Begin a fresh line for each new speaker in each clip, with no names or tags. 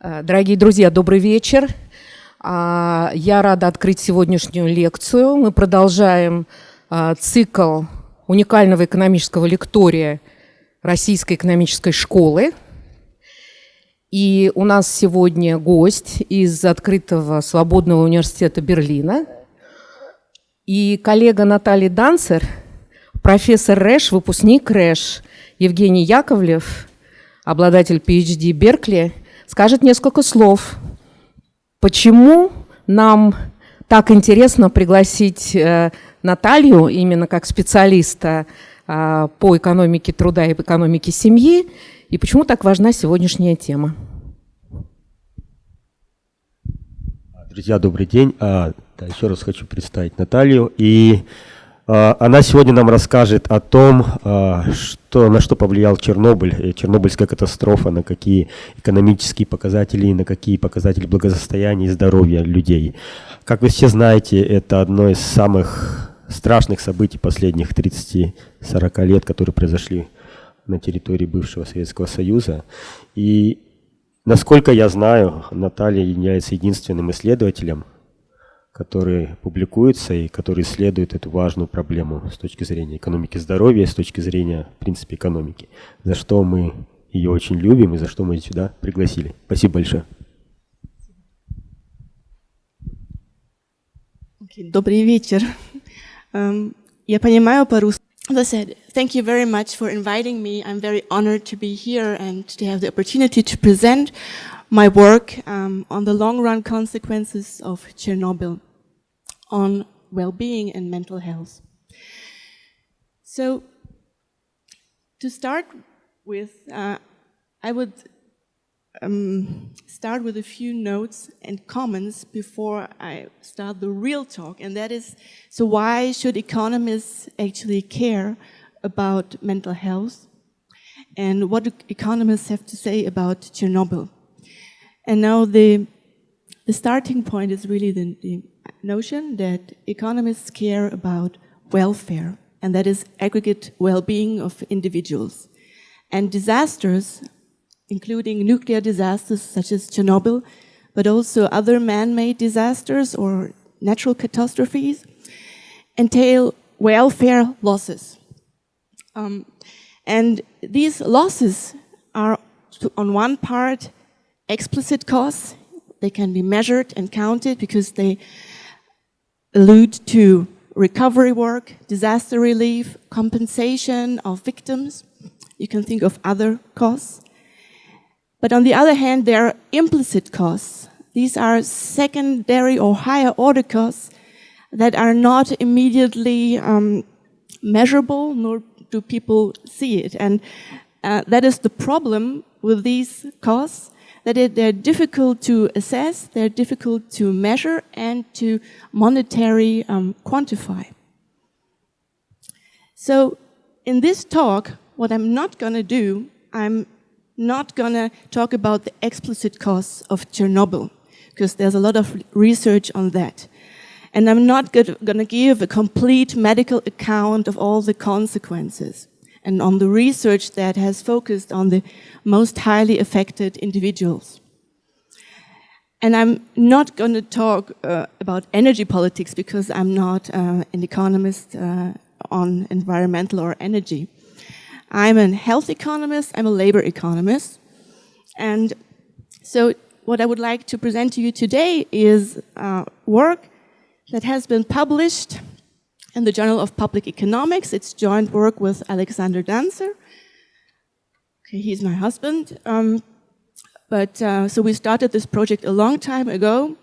Дорогие друзья, добрый вечер. Я рада открыть сегодняшнюю лекцию. Мы продолжаем цикл уникального экономического лектория Российской экономической школы. И у нас сегодня гость из открытого свободного университета Берлина. И коллега Натальи Данцер, профессор РЭШ, выпускник РЭШ, Евгений Яковлев, обладатель PhD Беркли, скажет несколько слов. Почему нам так интересно пригласить Наталью именно как специалиста по экономике труда и экономике семьи, и почему так важна сегодняшняя тема?
Друзья, добрый день. Еще раз хочу представить Наталью. И она сегодня нам расскажет о том, на что повлиял Чернобыль, Чернобыльская катастрофа, на какие экономические показатели, на какие показатели благосостояния и здоровья людей. Как вы все знаете, это одно из самых страшных событий последних 30-40 лет, которые произошли на территории бывшего Советского Союза. И, насколько я знаю, Наталья является единственным исследователем, которые публикуются и которые исследуют эту важную проблему с точки зрения экономики здоровья, с точки зрения, в принципе, экономики, за что мы ее очень любим и за что мы ее сюда пригласили. Спасибо большое.
Добрый вечер. Я понимаю по-русски. As I said, thank you very much for inviting me. I'm very honored to be here and to have the opportunity to present my work on the long-run consequences of Chernobyl on well-being and mental health. So, to start with, I would start with a few notes and comments before I start the real talk, and that is, so why should economists actually care about mental health? And what do economists have to say about Chernobyl? And now the starting point is really the notion that economists care about welfare, and that is aggregate well-being of individuals. And disasters, including nuclear disasters such as Chernobyl, but also other man-made disasters or natural catastrophes, entail welfare losses. And these losses are, on one part, explicit costs. They can be measured and counted because they allude to recovery work, disaster relief, compensation of victims. You can think of other costs. But on the other hand, there are implicit costs. These are secondary or higher order costs that are not immediately measurable, nor do people see it. And that is the problem with these costs, that they're difficult to assess, they're difficult to measure, and to monetarily quantify. So in this talk, what I'm not going to do, I'm not going to talk about the explicit costs of Chernobyl, because there's a lot of research on that. And I'm not going to give a complete medical account of all the consequences and on the research that has focused on the most highly affected individuals. And I'm not going to talk about energy politics because I'm not an economist on environmental or energy. I'm a health economist, I'm a labor economist. And so what I would like to present to you today is work that has been published in the Journal of Public Economics. It's joint work with Alexander Danzer. Okay, he's my husband. So we started this project a long time ago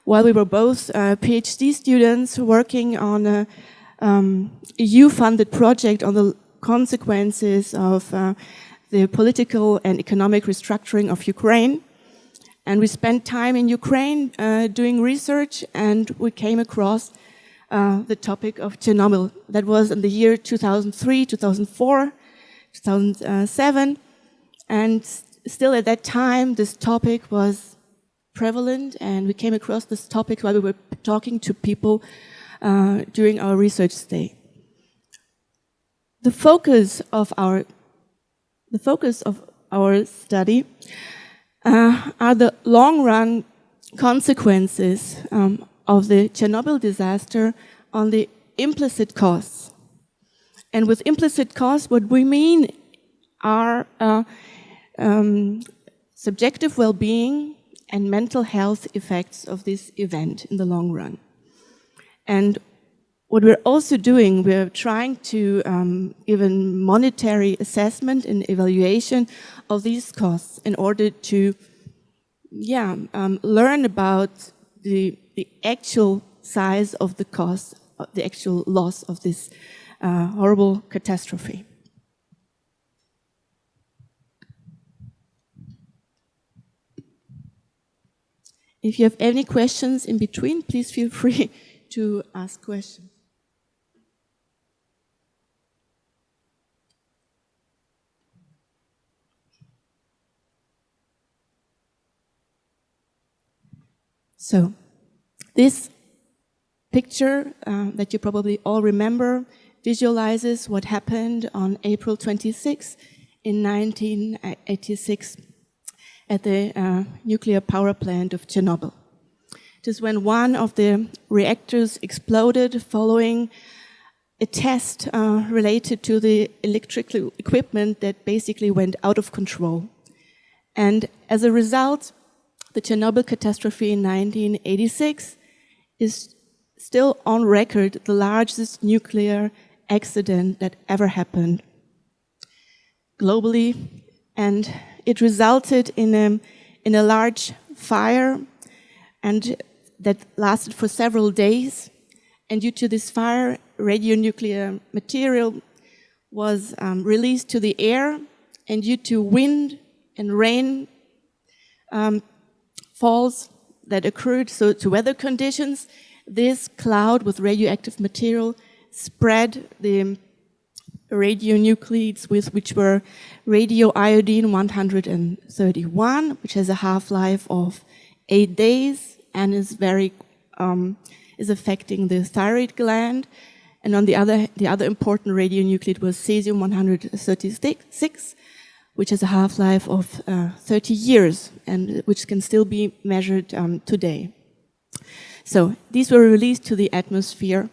while we were both PhD students working on a EU-funded project on the consequences of the political and economic restructuring of Ukraine. And we spent time in Ukraine doing research, and we came across the topic of Chernobyl. That was in the year 2003, 2004, 2007. And still at that time, this topic was prevalent, and we came across this topic while we were talking to people during our research stay. The focus of our study are the long-run consequences of the Chernobyl disaster on the implicit costs. And with implicit costs, what we mean are subjective well-being and mental health effects of this event in the long run. And what we're also doing, we're trying to give a monetary assessment and evaluation of these costs in order to learn about the actual size of the cost, the actual loss of this horrible catastrophe. If you have any questions in between, please feel free to ask questions. So, this picture that you probably all remember visualizes what happened on April 26 in 1986 at the nuclear power plant of Chernobyl. It is when one of the reactors exploded following a test related to the electrical equipment that basically went out of control. And as a result, the Chernobyl catastrophe in 1986 is still on record the largest nuclear accident that ever happened globally, and it resulted in a large fire, and that lasted for several days. And due to this fire, radionuclear material was released to the air, and due to wind and rain falls that occurred, so to weather conditions, this cloud with radioactive material spread the radionuclides, which were radioiodine 131, which has a half-life of 8 days and is is affecting the thyroid gland. And on the other important radionuclide was cesium 136, which has a half-life of 30 years and which can still be measured today. So these were released to the atmosphere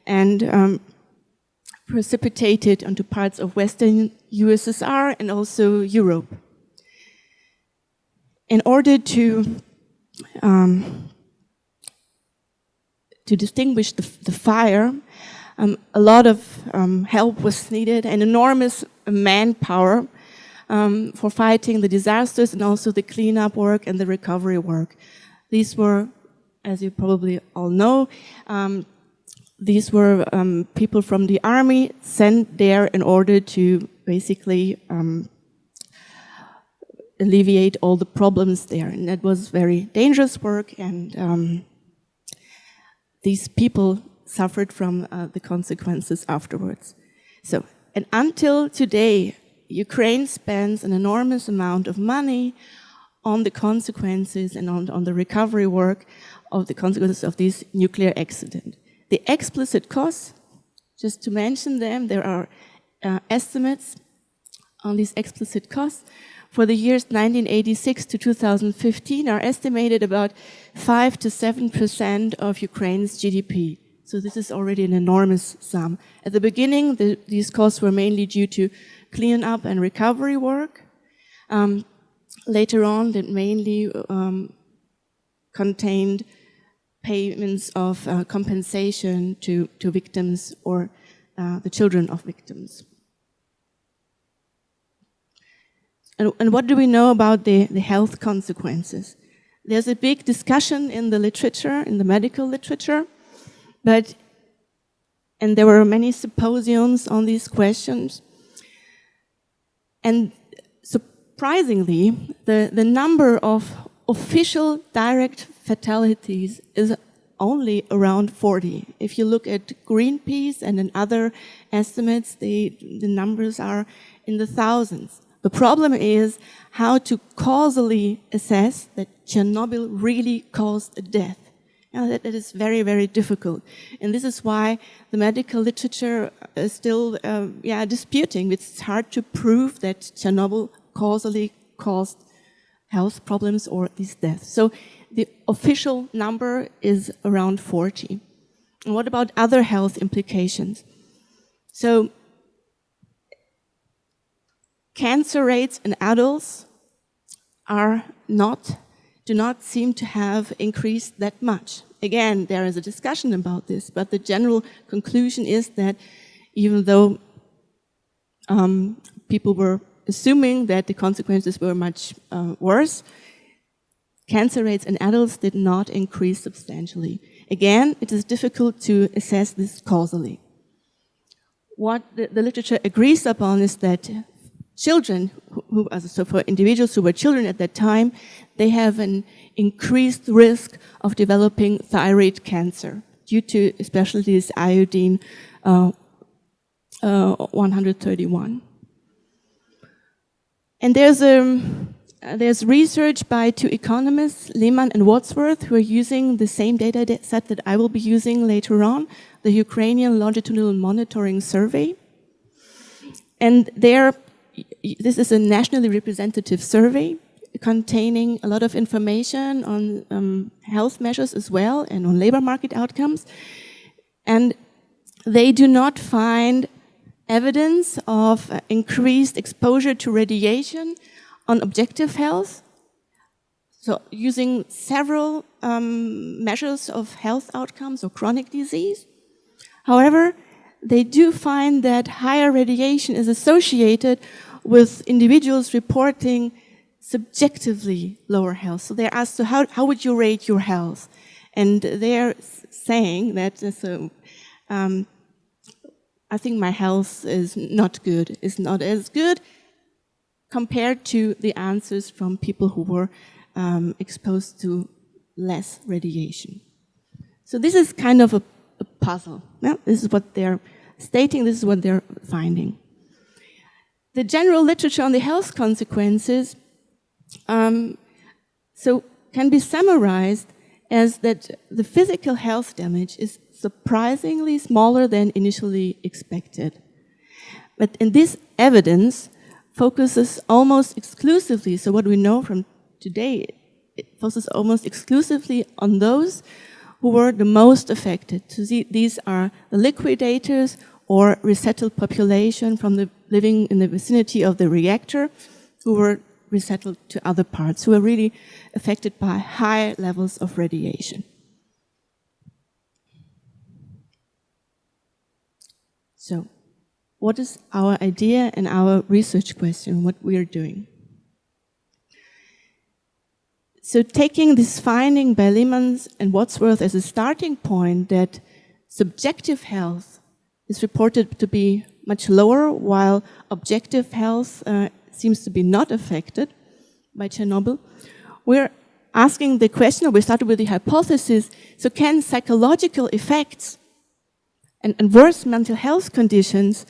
and precipitated onto parts of Western USSR and also Europe. In order to distinguish the fire, a lot of help was needed and enormous manpower for fighting the disasters and also the cleanup work and the recovery work. These were, as you probably all know, these were people from the army sent there in order to basically alleviate all the problems there. And that was very dangerous work, and these people suffered from the consequences afterwards. So, and until today, Ukraine spends an enormous amount of money on the consequences and on the recovery work of the consequences of this nuclear accident. The explicit costs, just to mention them, there are estimates on these explicit costs. For the years 1986 to 2015 are estimated about 5 to 7% of Ukraine's GDP. So this is already an enormous sum. At the beginning, these costs were mainly due to cleanup and recovery work. Later on, that mainly contained payments of compensation to victims or the children of victims. And what do we know about the health consequences? There's a big discussion in the literature, in the medical literature, and there were many symposiums on these questions. And surprisingly, the number of official direct fatalities is only around 40. If you look at Greenpeace and in other estimates, the numbers are in the thousands. The problem is how to causally assess that Chernobyl really caused a death. That is very, very difficult. And this is why the medical literature is still disputing. It's hard to prove that Chernobyl causally caused health problems or these deaths. So the official number is around 40. And what about other health implications? So cancer rates in adults do not seem to have increased that much. Again, there is a discussion about this, but the general conclusion is that even though people were assuming that the consequences were much worse, cancer rates in adults did not increase substantially. Again, it is difficult to assess this causally. What the literature agrees upon is that children, so for individuals who were children at that time, they have an increased risk of developing thyroid cancer due to especially this iodine 131. And there's research by two economists, Lehman and Wadsworth, who are using the same data set that I will be using later on, the Ukrainian Longitudinal Monitoring Survey. And this is a nationally representative survey containing a lot of information on health measures as well and on labor market outcomes. And they do not find evidence of increased exposure to radiation on objective health. So using several measures of health outcomes or chronic disease. However, they do find that higher radiation is associated with individuals reporting subjectively lower health. So they're asked, so how would you rate your health? And they're saying that, I think my health is not good, is not as good compared to the answers from people who were exposed to less radiation. So this is kind of a puzzle. Yeah? This is what they're stating, this is what they're finding. The general literature on the health consequences can be summarized as that the physical health damage is surprisingly smaller than initially expected. But in this evidence focuses almost exclusively, so what we know from today, it focuses almost exclusively on those who were the most affected. So these are the liquidators or resettled population from the living in the vicinity of the reactor who were resettled to other parts, who are really affected by high levels of radiation. So, what is our idea and our research question, what we are doing? So taking this finding by Lehman and Wadsworth as a starting point that subjective health is reported to be much lower, while objective health seems to be not affected by Chernobyl, we're asking the question, or we started with the hypothesis, so can psychological effects and worse mental health conditions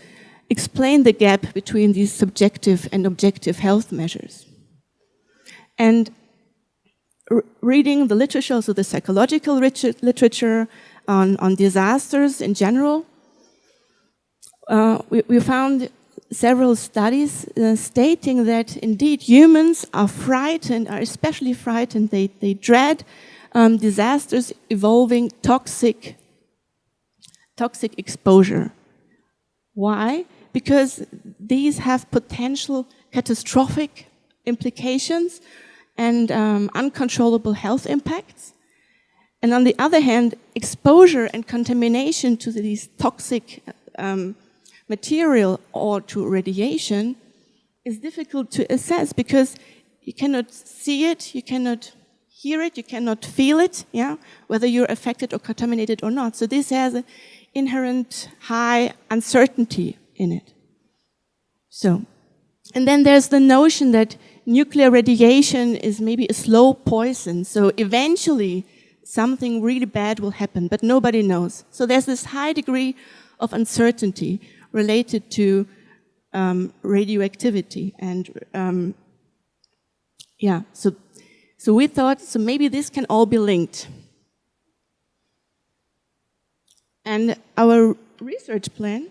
explain the gap between these subjective and objective health measures? And reading the literature, so the psychological literature on disasters in general, we found several studies stating that indeed humans are frightened, are especially frightened, they dread disasters involving toxic exposure. Why? Because these have potential catastrophic implications and uncontrollable health impacts. And on the other hand, exposure and contamination to these toxic material or to radiation is difficult to assess because you cannot see it, you cannot hear it, you cannot feel it, yeah, whether you're affected or contaminated or not. So this has an inherent high uncertainty in it. So, and then there's the notion that nuclear radiation is maybe a slow poison, so eventually something really bad will happen, but nobody knows. So there's this high degree of uncertainty related to radioactivity. And so we thought, so maybe this can all be linked. And our research plan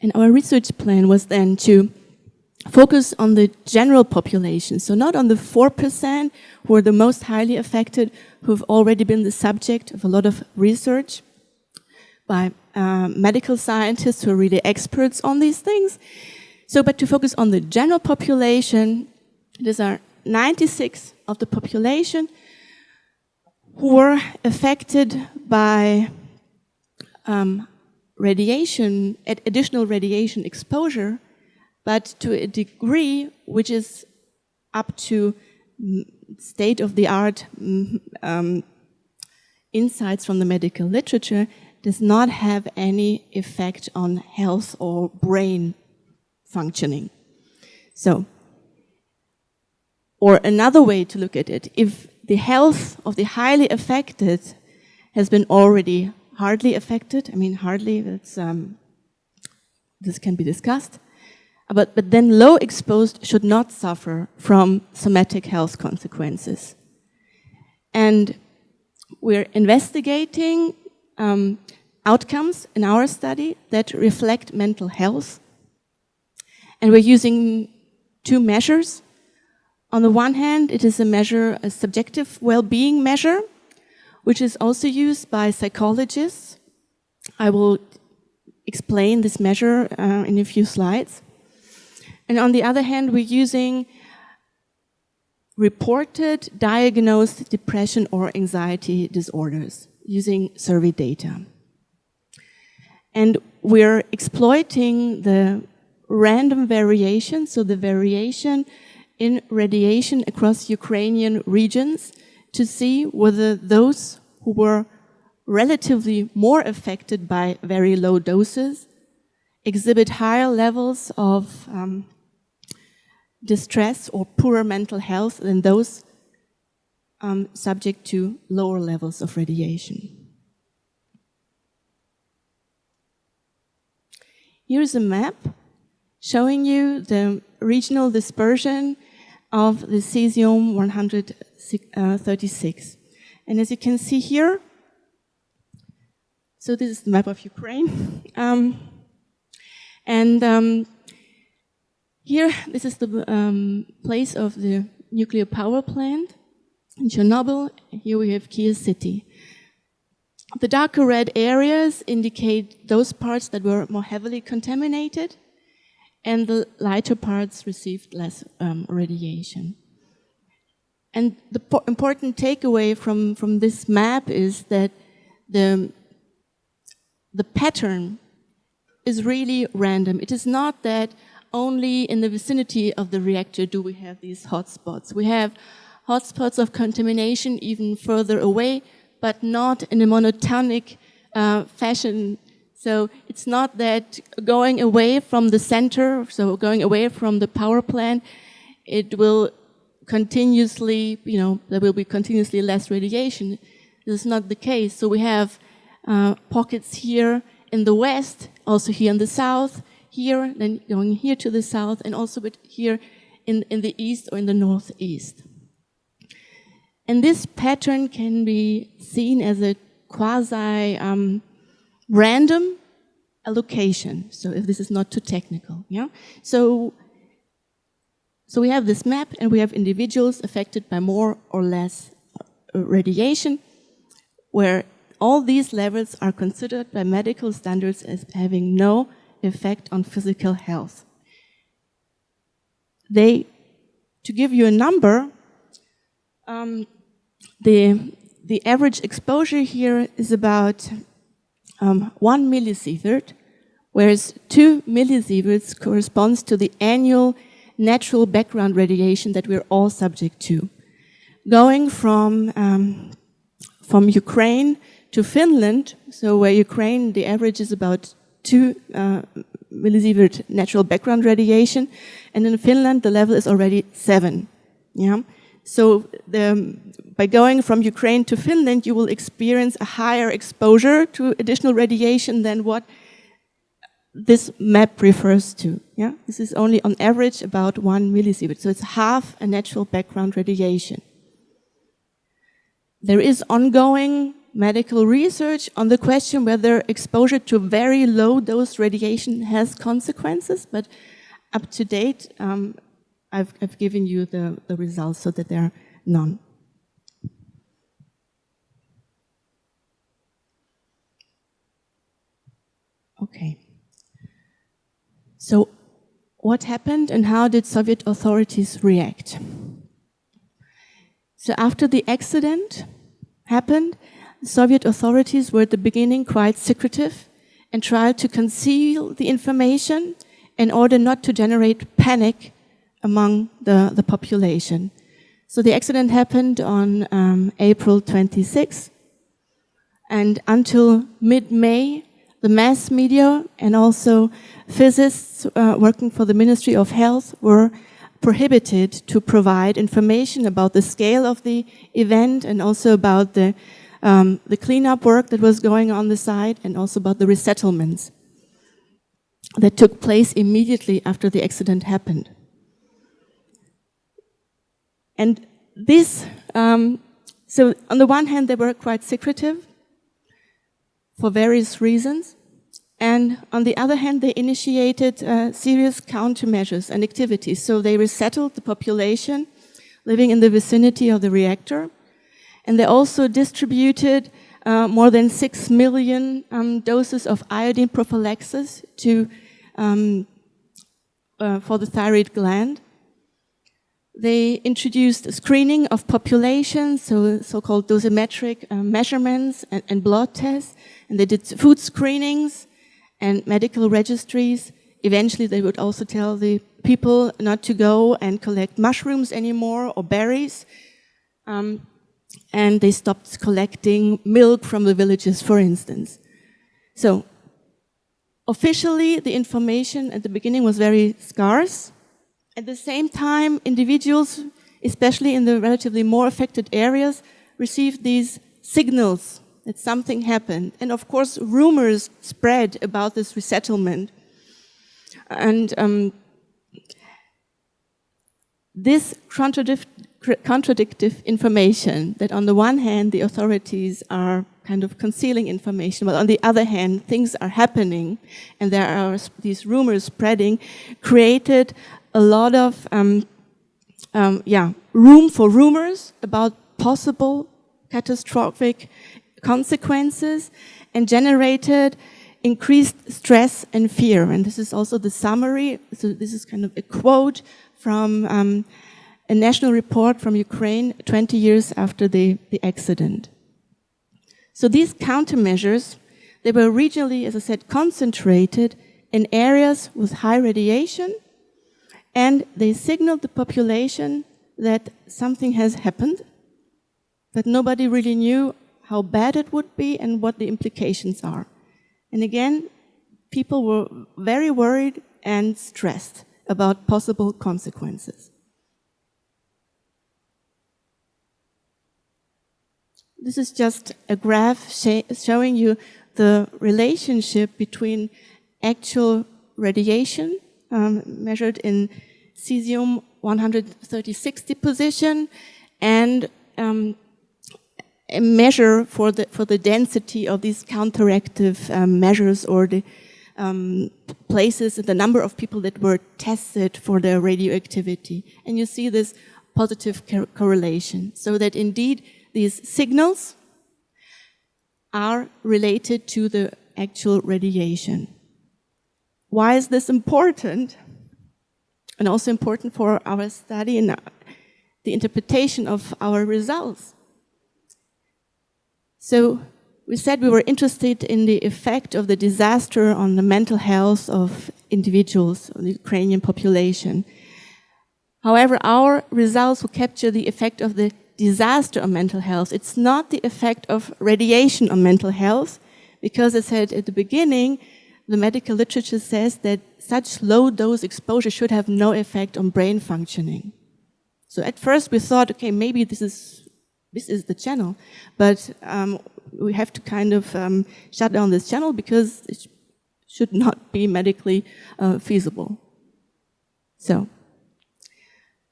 And our research plan was then to focus on the general population, so not on the 4% who are the most highly affected, who've already been the subject of a lot of research by medical scientists who are really experts on these things. So, but to focus on the general population, these are 96 of the population who were affected by radiation, additional radiation exposure, but to a degree which is up to state-of-the-art insights from the medical literature, does not have any effect on health or brain functioning. So, or another way to look at it, if the health of the highly affected has been already hardly affected, I mean hardly, that's, this can be discussed, but then low exposed should not suffer from somatic health consequences. And we're investigating outcomes in our study that reflect mental health. And we're using two measures. On the one hand, it is a subjective well-being measure, which is also used by psychologists. I will explain this measure in a few slides. And on the other hand, we're using reported diagnosed depression or anxiety disorders using survey data. And we're exploiting the random variation, so the variation in radiation across Ukrainian regions, to see whether those who were relatively more affected by very low doses exhibit higher levels of distress or poorer mental health than those subject to lower levels of radiation. Here's a map showing you the regional dispersion of the cesium-136. And as you can see here, so this is the map of Ukraine. Here, this is the place of the nuclear power plant in Chernobyl. Here we have Kiev city. The darker red areas indicate those parts that were more heavily contaminated, and the lighter parts received less radiation. And the important takeaway from this map is that the pattern is really random. It is not that only in the vicinity of the reactor do we have these hotspots. We have hotspots of contamination even further away, but not in a monotonic fashion. So it's not that going away from the center, so going away from the power plant, it will continuously, there will be continuously less radiation. This is not the case. So we have pockets here in the west, also here in the south, here, then going here to the south, and also here in the east or in the northeast. And this pattern can be seen as a quasi-random allocation. So if this is not too technical, yeah? So we have this map, and we have individuals affected by more or less radiation, where all these levels are considered by medical standards as having no effect on physical health. To give you a number, the average exposure here is about 1 millisievert, whereas 2 millisieverts corresponds to the annual natural background radiation that we're all subject to. Going from Ukraine to Finland, so where Ukraine, the average is about 2 millisievert natural background radiation, and in Finland the level is already 7. Yeah. So by going from Ukraine to Finland, you will experience a higher exposure to additional radiation than what this map refers to. Yeah? This is only on average about 1 millisievert, so it's half a natural background radiation. There is ongoing medical research on the question whether exposure to very low dose radiation has consequences, but up to date, I've given you the results so that there are none. Okay. So what happened and how did Soviet authorities react? So after the accident happened, the Soviet authorities were at the beginning quite secretive and tried to conceal the information in order not to generate panic among the population. So the accident happened on April 26th, and until mid-May, the mass media and also physicists working for the Ministry of Health were prohibited to provide information about the scale of the event and also about the cleanup work that was going on the site and also about the resettlements that took place immediately after the accident happened. And this, so on the one hand, they were quite secretive for various reasons. And on the other hand, they initiated serious countermeasures and activities. So they resettled the population living in the vicinity of the reactor. And they also distributed more than 6 million doses of iodine prophylaxis to, for the thyroid gland. They introduced a screening of populations, so-called dosimetric measurements and blood tests. And they did food screenings and medical registries. Eventually, they would also tell the people not to go and collect mushrooms anymore or berries. And they stopped collecting milk from the villages, for instance. So, officially, the information at the beginning was very scarce. At the same time, individuals, especially in the relatively more affected areas, received these signals that something happened. And of course, rumors spread about this resettlement. And this contradictive information, that on the one hand, the authorities are kind of concealing information, but on the other hand, things are happening, and there are these rumors spreading, created a lot of room for rumors about possible catastrophic consequences, and generated increased stress and fear. And this is also the summary. So this is kind of a quote from a national report from Ukraine 20 years after the accident. So these countermeasures, they were regionally, as I said, concentrated in areas with high radiation, and they signaled the population that something has happened, that nobody really knew how bad it would be and what the implications are. And again, people were very worried and stressed about possible consequences. This is just a graph showing you the relationship between actual radiation measured in cesium 136 deposition and a measure for the density of these counteractive measures, or the places, the number of people that were tested for their radioactivity. And you see this positive correlation, so that indeed these signals are related to the actual radiation. Why is this important? And also important for our study and the interpretation of our results. So we said we were interested in the effect of the disaster on the mental health of individuals, on the Ukrainian population. However, our results will capture the effect of the disaster on mental health. It's not the effect of radiation on mental health, because as I said at the beginning, the medical literature says that such low dose exposure should have no effect on brain functioning. So at first we thought, okay, maybe this is the channel, but we have to kind of shut down this channel because it should not be medically feasible. So,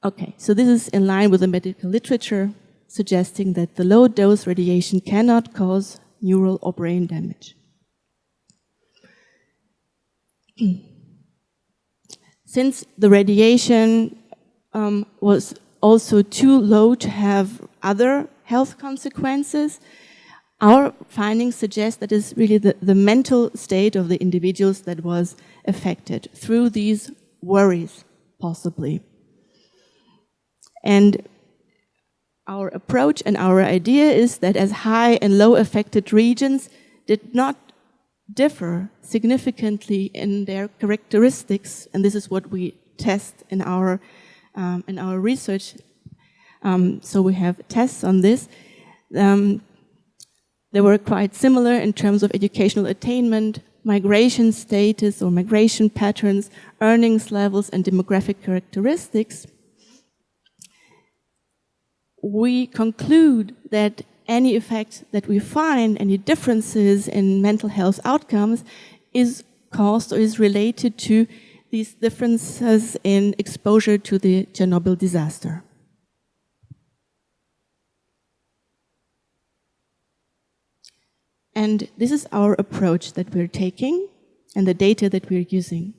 okay, so this is in line with the medical literature. suggesting that the low-dose radiation cannot cause neural or brain damage. Since the radiation was also too low to have other health consequences, our findings suggest that it's really the mental state of the individuals that was affected through these worries, possibly. And our approach and our idea is that as high and low affected regions did not differ significantly in their characteristics, and this is what we test in our research. So we have tests on this. They were quite similar in terms of educational attainment, migration status or migration patterns, earnings levels, and demographic characteristics. We conclude that any effect that we find, any differences in mental health outcomes, is caused or is related to these differences in exposure to the Chernobyl disaster. And this is our approach that we're taking and the data that we're using.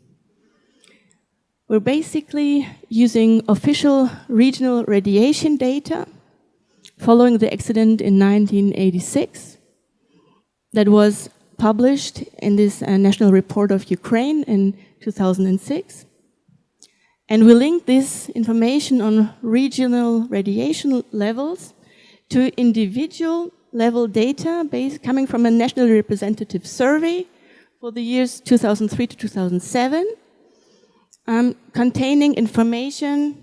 We're basically using official regional radiation data following the accident in 1986 that was published in this National Report of Ukraine in 2006. And we link this information on regional radiation levels to individual level data coming from a nationally representative survey for the years 2003 to 2007, containing information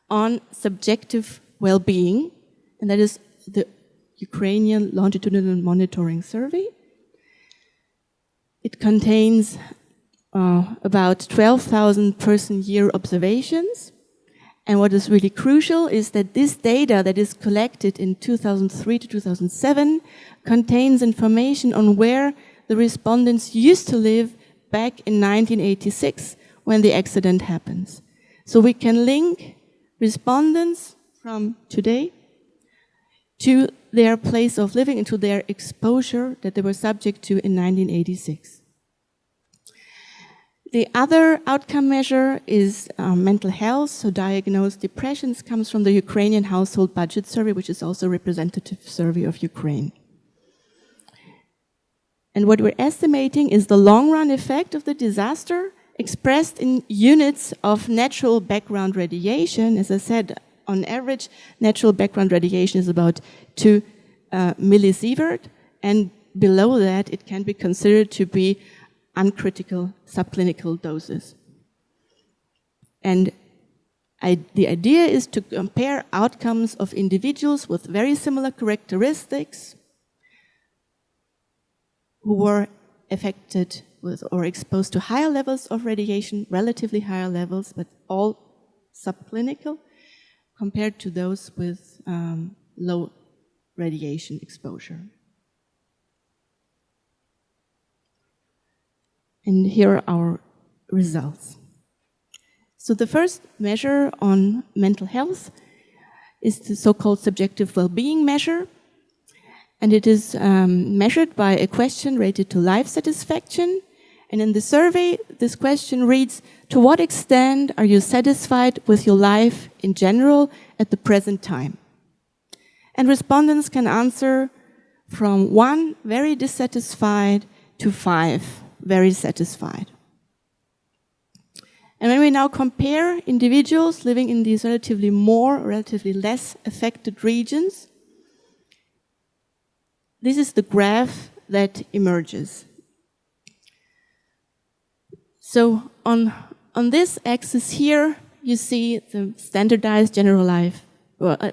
on subjective well-being, and that is the Ukrainian longitudinal monitoring survey. It contains about 12,000 person-year observations. And what is really crucial is that this data that is collected in 2003 to 2007 contains information on where the respondents used to live back in 1986 when the accident happens. So we can link respondents from today to their place of living and to their exposure that they were subject to in 1986. The other outcome measure is mental health, so diagnosed depressions comes from the Ukrainian Household Budget Survey, which is also a representative survey of Ukraine. And what we're estimating is the long-run effect of the disaster expressed in units of natural background radiation. As I said, on average, natural background radiation is about 2 millisievert, and below that it can be considered to be uncritical subclinical doses. And the idea is to compare outcomes of individuals with very similar characteristics who were affected with or exposed to higher levels of radiation, relatively higher levels, but all subclinical, compared to those with low radiation exposure. And here are our results. So the first measure on mental health is the so-called subjective well-being measure. And it is measured by a question related to life satisfaction. And in the survey, this question reads, to what extent are you satisfied with your life in general at the present time? And respondents can answer from 1, very dissatisfied, to 5, very satisfied. And when we now compare individuals living in these relatively more, relatively less affected regions, this is the graph that emerges. So on this axis here, you see the standardized general life,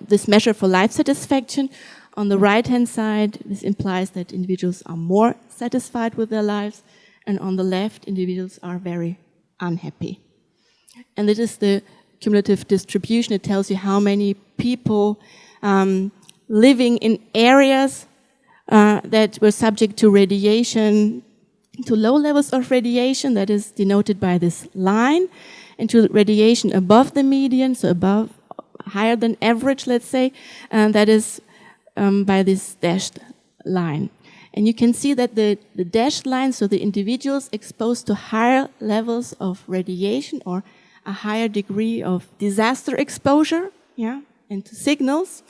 this measure for life satisfaction. On the right-hand side, this implies that individuals are more satisfied with their lives. And on the left, individuals are very unhappy. And this is the cumulative distribution. It tells you how many people living in areas that were subject to radiation, to low levels of radiation, that is denoted by this line, and to radiation above the median, so above higher than average, let's say, and that is by this dashed line. And you can see that the dashed line, so the individuals exposed to higher levels of radiation or a higher degree of disaster exposure, yeah, and to signals,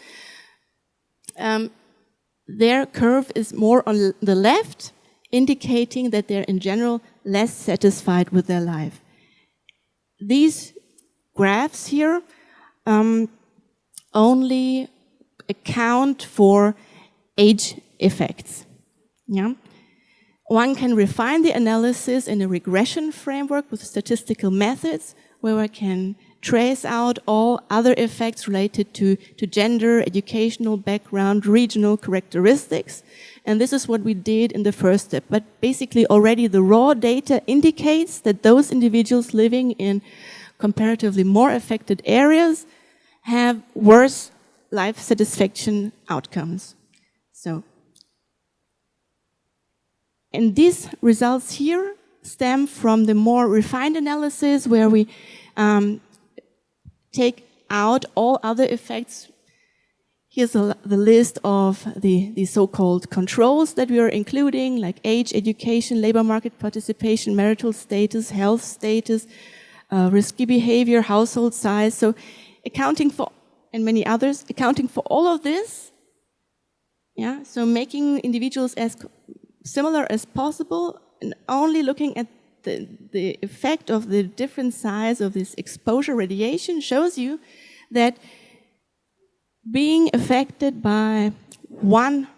their curve is more on the left, indicating that they're in general less satisfied with their life. These graphs here only account for age effects. Yeah? One can refine the analysis in a regression framework with statistical methods where one can trace out all other effects related to gender, educational background, regional characteristics. And this is what we did in the first step. But basically already the raw data indicates that those individuals living in comparatively more affected areas have worse life satisfaction outcomes. So, and these results here stem from the more refined analysis where we take out all other effects. Here's the list of the so-called controls that we are including, like age, education, labor market participation, marital status, health status, risky behavior, household size. So accounting for, and many others, accounting for all of this, yeah, so making individuals as similar as possible and only looking at the effect of the different size of this exposure radiation shows you that being affected by one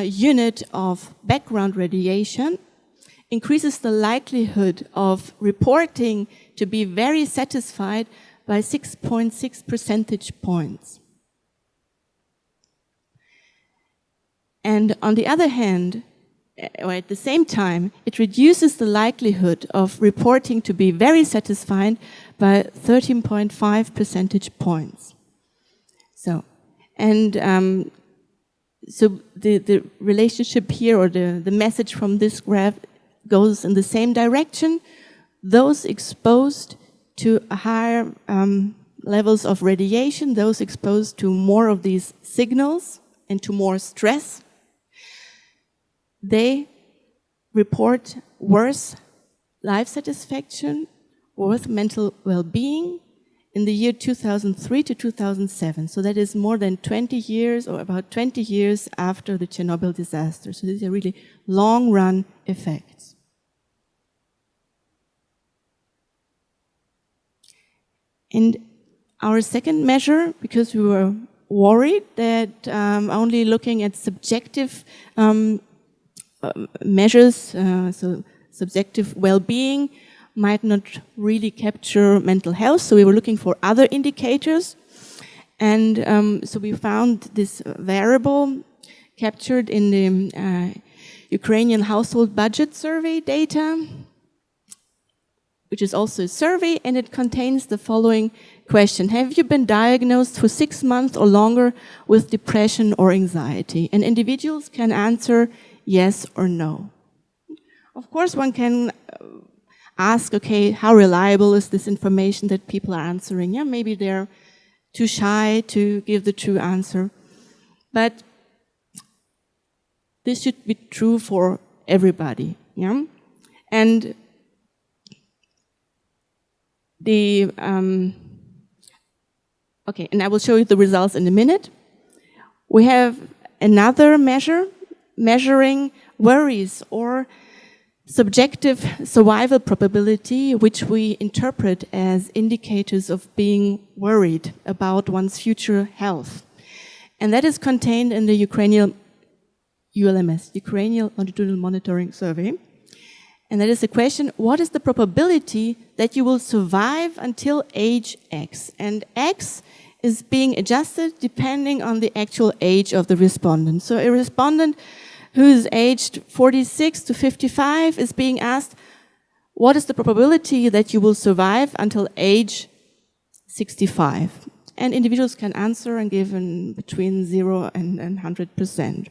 unit of background radiation increases the likelihood of reporting to be very satisfied by 6.6 percentage points. And on the other hand, or at the same time, it reduces the likelihood of reporting to be very satisfied by 13.5 percentage points. So, and so the relationship here, or the message from this graph goes in the same direction. Those exposed to higher levels of radiation, those exposed to more of these signals and to more stress, they report worse life satisfaction, worse mental well-being in the year 2003 to 2007. So that is more than 20 years, or about 20 years after the Chernobyl disaster. So these are really long-run effects. And our second measure, because we were worried that only looking at subjective measures, so subjective well-being, might not really capture mental health. So we were looking for other indicators. And so we found this variable captured in the Ukrainian household budget survey data, which is also a survey, and it contains the following question. Have you been diagnosed for 6 months or longer with depression or anxiety? And individuals can answer yes or no. Of course, one can ask, okay, how reliable is this information that people are answering? Yeah, maybe they're too shy to give the true answer. But this should be true for everybody. Yeah? And the okay, and I will show you the results in a minute. We have another measure measuring worries or subjective survival probability, which we interpret as indicators of being worried about one's future health. And that is contained in the Ukrainian ULMS, Ukrainian Longitudinal Monitoring Survey. And that is the question, what is the probability that you will survive until age X? And X is being adjusted depending on the actual age of the respondent. So a respondent who is aged 46 to 55 is being asked, what is the probability that you will survive until age 65? And individuals can answer and give in between 0 and 100%.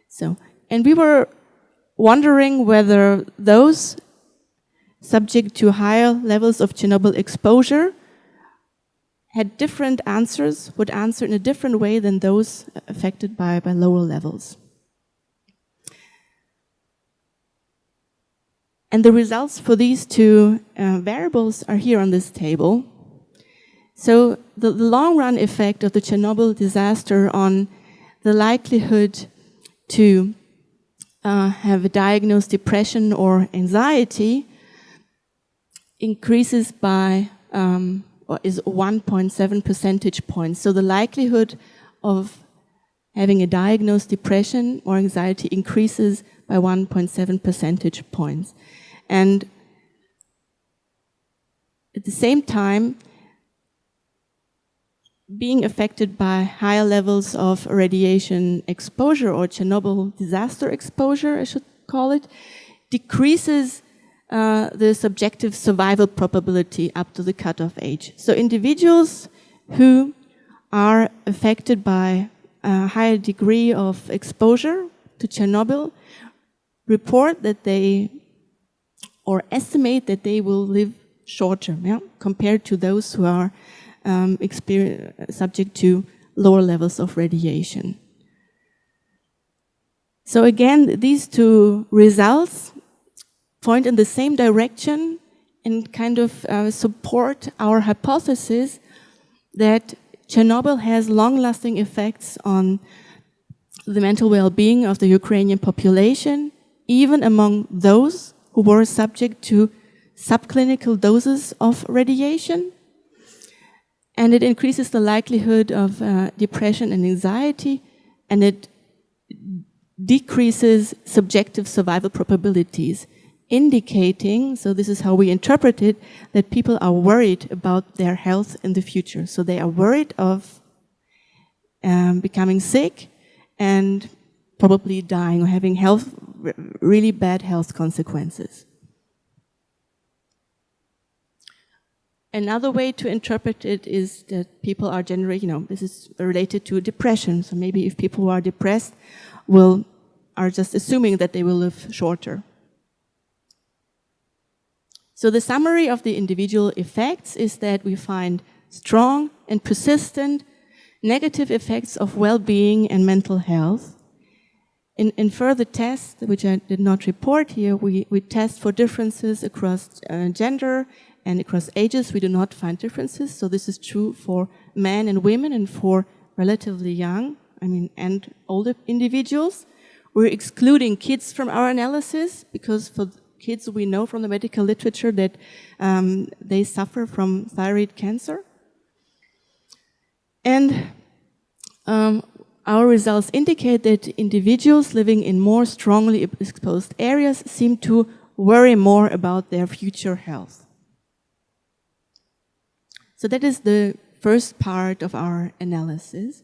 So, and we were wondering whether those subject to higher levels of Chernobyl exposure had different answers, would answer in a different way than those affected by lower levels. And the results for these two variables are here on this table. So the long-run effect of the Chernobyl disaster on the likelihood to have a diagnosed depression or anxiety increases by, or is 1.7 percentage points. So the likelihood of having a diagnosed depression or anxiety increases by 1.7 percentage points. And at the same time, being affected by higher levels of radiation exposure, or Chernobyl disaster exposure, I should call it, decreases the subjective survival probability up to the cutoff age. So individuals who are affected by a higher degree of exposure to Chernobyl report that they, or estimate that they will live shorter, compared to those who are subject to lower levels of radiation. So again, these two results point in the same direction and kind of support our hypothesis that Chernobyl has long-lasting effects on the mental well-being of the Ukrainian population, even among those who were subject to subclinical doses of radiation. And it increases the likelihood of depression and anxiety, and it decreases subjective survival probabilities, indicating, so this is how we interpret it, that people are worried about their health in the future. So they are worried of becoming sick and probably dying or having really bad health consequences. Another way to interpret it is that people are generally, this is related to depression. So maybe if people who are depressed are just assuming that they will live shorter. So the summary of the individual effects is that we find strong and persistent negative effects of well-being and mental health. In further tests, which I did not report here, we test for differences across gender and across ages. We do not find differences. So this is true for men and women and for relatively young, and older individuals. We're excluding kids from our analysis because for kids we know from the medical literature that they suffer from thyroid cancer. And our results indicate that individuals living in more strongly exposed areas seem to worry more about their future health. So that is the first part of our analysis.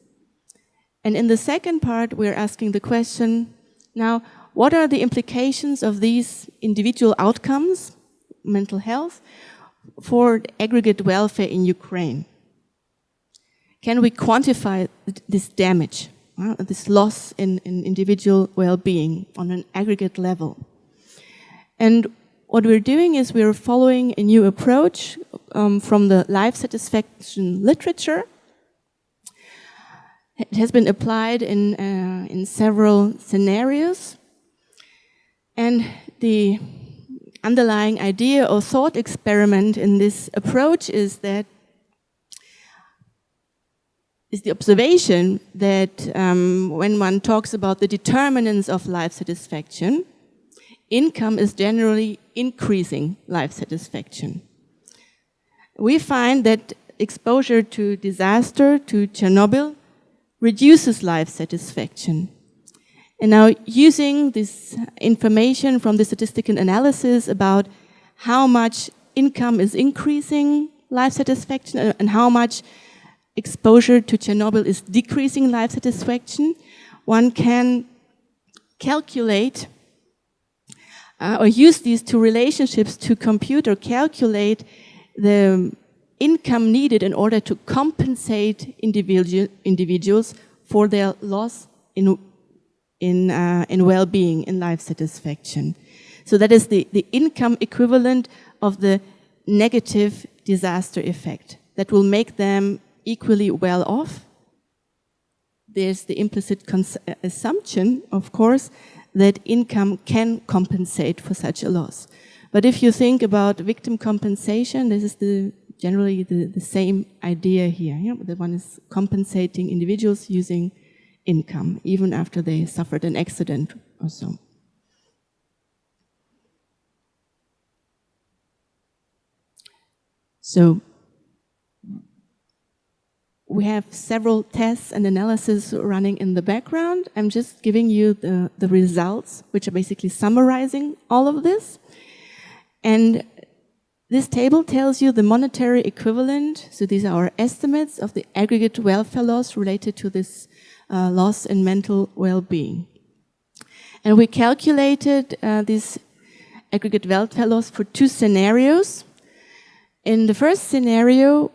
And in the second part, we're asking the question, now, what are the implications of these individual outcomes, mental health, for aggregate welfare in Ukraine? Can we quantify this damage, this loss in individual well-being on an aggregate level? And what we're doing is we're following a new approach from the life satisfaction literature. It has been applied in several scenarios. And the underlying idea or thought experiment in this approach is the observation that when one talks about the determinants of life satisfaction, income is generally increasing life satisfaction. We find that exposure to disaster, to Chernobyl, reduces life satisfaction. And now, using this information from the statistical analysis about how much income is increasing life satisfaction and how much exposure to Chernobyl is decreasing life satisfaction, one can calculate or use these two relationships to compute or calculate the income needed in order to compensate individuals for their loss in well-being, in life satisfaction. So that is the income equivalent of the negative disaster effect. that will make them equally well off. There's the implicit assumption, of course, that income can compensate for such a loss. But if you think about victim compensation, this is generally the same idea here. You know, the one is compensating individuals using income, even after they suffered an accident or so. So we have several tests and analysis running in the background. I'm just giving you the results, which are basically summarizing all of this. And this table tells you the monetary equivalent. So these are our estimates of the aggregate welfare loss related to this loss in mental well-being. And we calculated this aggregate welfare loss for two scenarios. In the first scenario,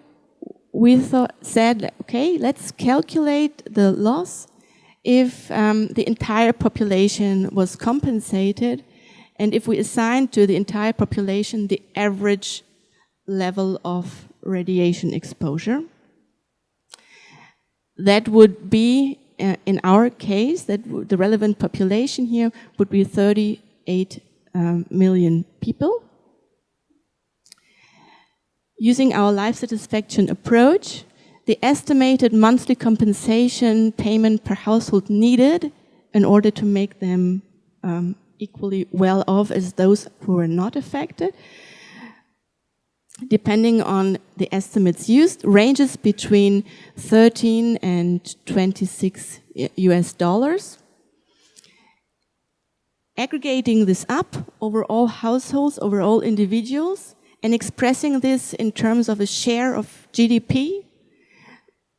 we said, okay, let's calculate the loss if the entire population was compensated, and if we assign to the entire population the average level of radiation exposure. That would be, in our case, the relevant population here would be 38 million people. Using our life satisfaction approach, the estimated monthly compensation payment per household needed in order to make them equally well off as those who were not affected, depending on the estimates used, ranges between 13 and 26 US dollars. Aggregating this up over all households, over all individuals, and expressing this in terms of a share of GDP,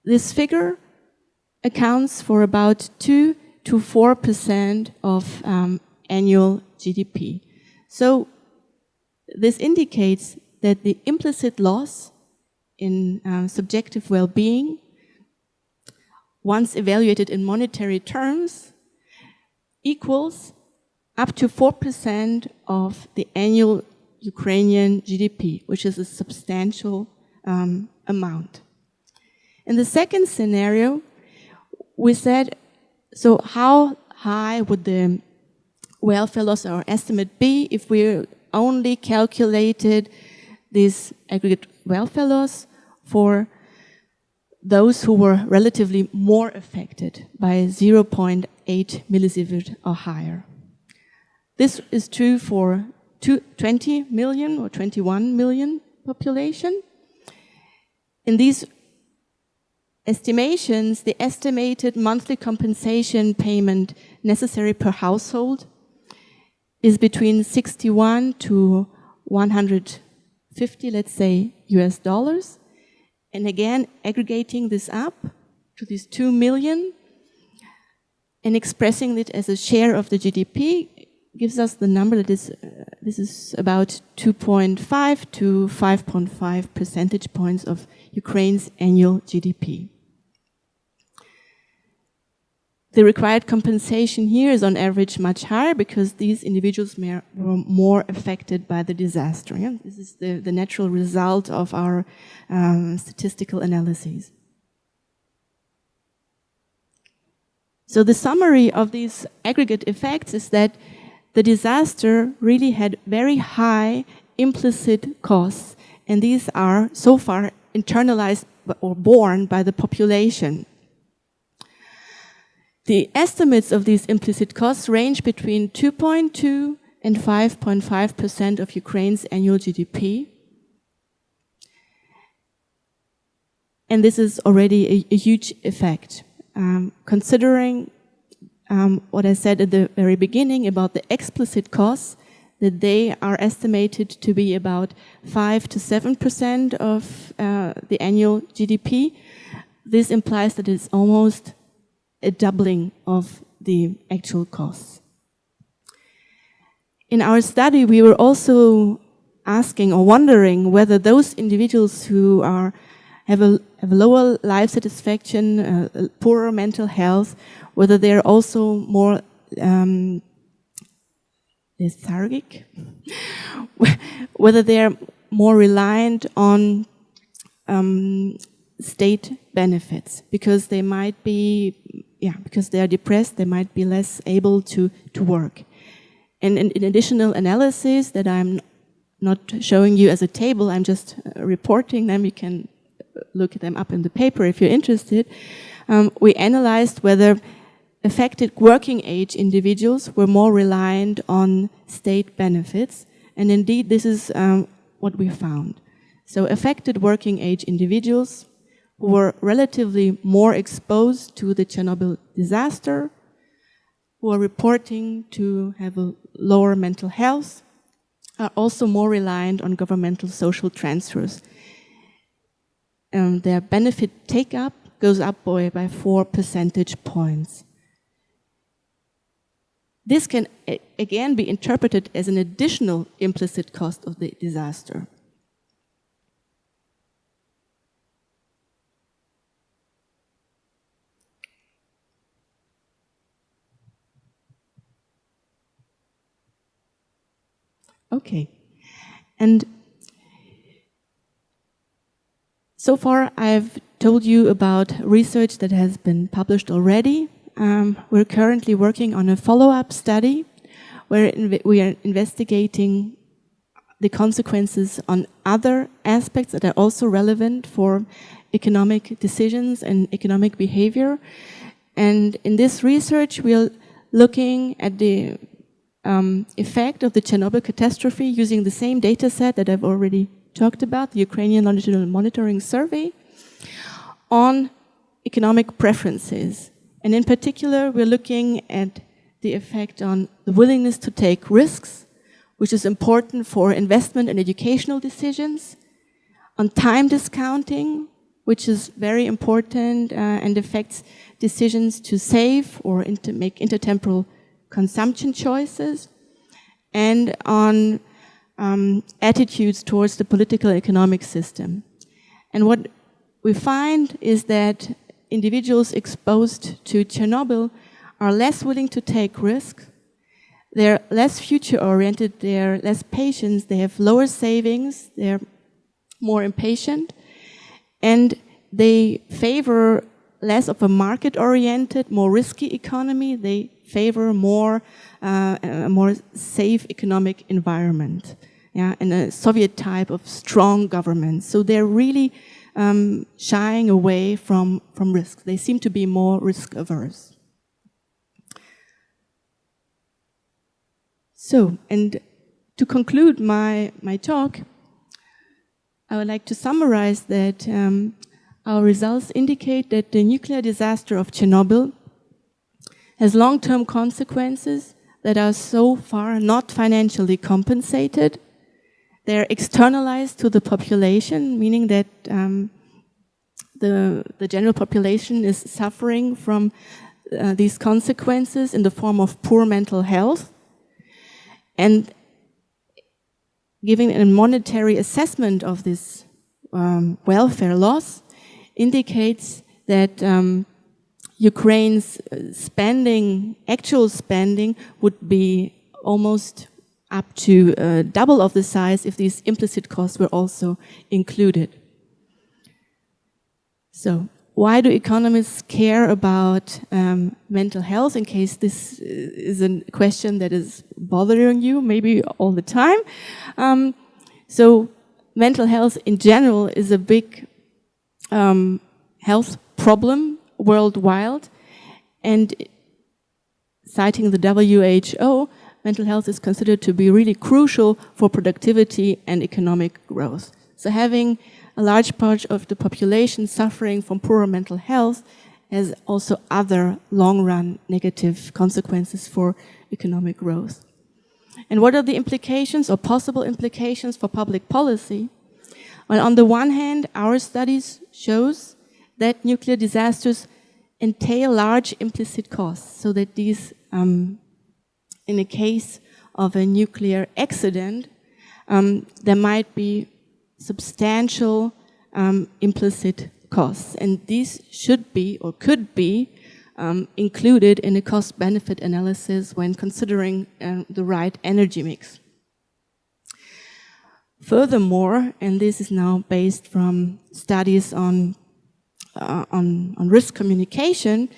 this figure accounts for about 2 to 4% of annual GDP. So this indicates that the implicit loss in subjective well-being, once evaluated in monetary terms, equals up to 4% of the annual Ukrainian GDP, which is a substantial amount. In the second scenario, we said, so how high would the welfare loss or estimate be if we only calculated this aggregate welfare loss for those who were relatively more affected by 0.8 millisievert or higher. This is true for 20 million or 21 million population. In these estimations, the estimated monthly compensation payment necessary per household is between 61 to 150, let's say, US dollars. And again, aggregating this up to these 2 million and expressing it as a share of the GDP gives us the number that is, this is about 2.5 to 5.5 percentage points of Ukraine's annual GDP. The required compensation here is on average much higher because these individuals were more affected by the disaster. Yeah? This is the natural result of our statistical analyses. So the summary of these aggregate effects is that the disaster really had very high implicit costs, and these are so far internalized or borne by the population. The estimates of these implicit costs range between 2.2 and 5.5% of Ukraine's annual GDP. And this is already a huge effect. Considering what I said at the very beginning about the explicit costs, that they are estimated to be about 5 to 7% of the annual GDP. This implies that it's almost a doubling of the actual costs. In our study, we were also asking or wondering whether those individuals who have a lower life satisfaction, poorer mental health, whether they're also more lethargic, whether they're more reliant on state benefits, because they might be, because they are depressed, they might be less able to work. And in additional analysis that I'm not showing you as a table, I'm just reporting them, you can look them up in the paper if you're interested. We analyzed whether affected working age individuals were more reliant on state benefits, and indeed this is what we found. So affected working age individuals who were relatively more exposed to the Chernobyl disaster, who are reporting to have a lower mental health, are also more reliant on governmental social transfers. Their benefit take-up goes up by 4 percentage points. This can again be interpreted as an additional implicit cost of the disaster. Okay, and so far I've told you about research that has been published already. We're currently working on a follow-up study where we are investigating the consequences on other aspects that are also relevant for economic decisions and economic behavior. And in this research, we're looking at the effect of the Chernobyl catastrophe using the same data set that I've already talked about, the Ukrainian Longitudinal Monitoring Survey, on economic preferences. And in particular, we're looking at the effect on the willingness to take risks, which is important for investment and educational decisions, on time discounting, which is very important and affects decisions to save or make intertemporal consumption choices, and on attitudes towards the political economic system. And what we find is that individuals exposed to Chernobyl are less willing to take risks, they're less future-oriented, they're less patient, they have lower savings, they're more impatient, and they favor less of a market-oriented, more risky economy. They favor more a more safe economic environment, and a Soviet type of strong government. So they're really shying away from risk. They seem to be more risk-averse. So, and to conclude my talk, I would like to summarize that our results indicate that the nuclear disaster of Chernobyl has long-term consequences that are so far not financially compensated. They're externalized to the population, meaning that the general population is suffering from these consequences in the form of poor mental health. And giving a monetary assessment of this welfare loss indicates that Ukraine's spending, actual spending, would be almost up to double of the size if these implicit costs were also included. So, why do economists care about mental health, in case this is a question that is bothering you maybe all the time? So mental health in general is a big health problem worldwide, and citing the WHO, mental health is considered to be really crucial for productivity and economic growth. So having a large part of the population suffering from poorer mental health has also other long-run negative consequences for economic growth. And what are the implications or possible implications for public policy? Well, on the one hand, our studies shows that nuclear disasters entail large implicit costs, so that these, in a case of a nuclear accident, there might be substantial implicit costs, and these should be or could be included in a cost-benefit analysis when considering the right energy mix. Furthermore, and this is now based from studies on risk communication,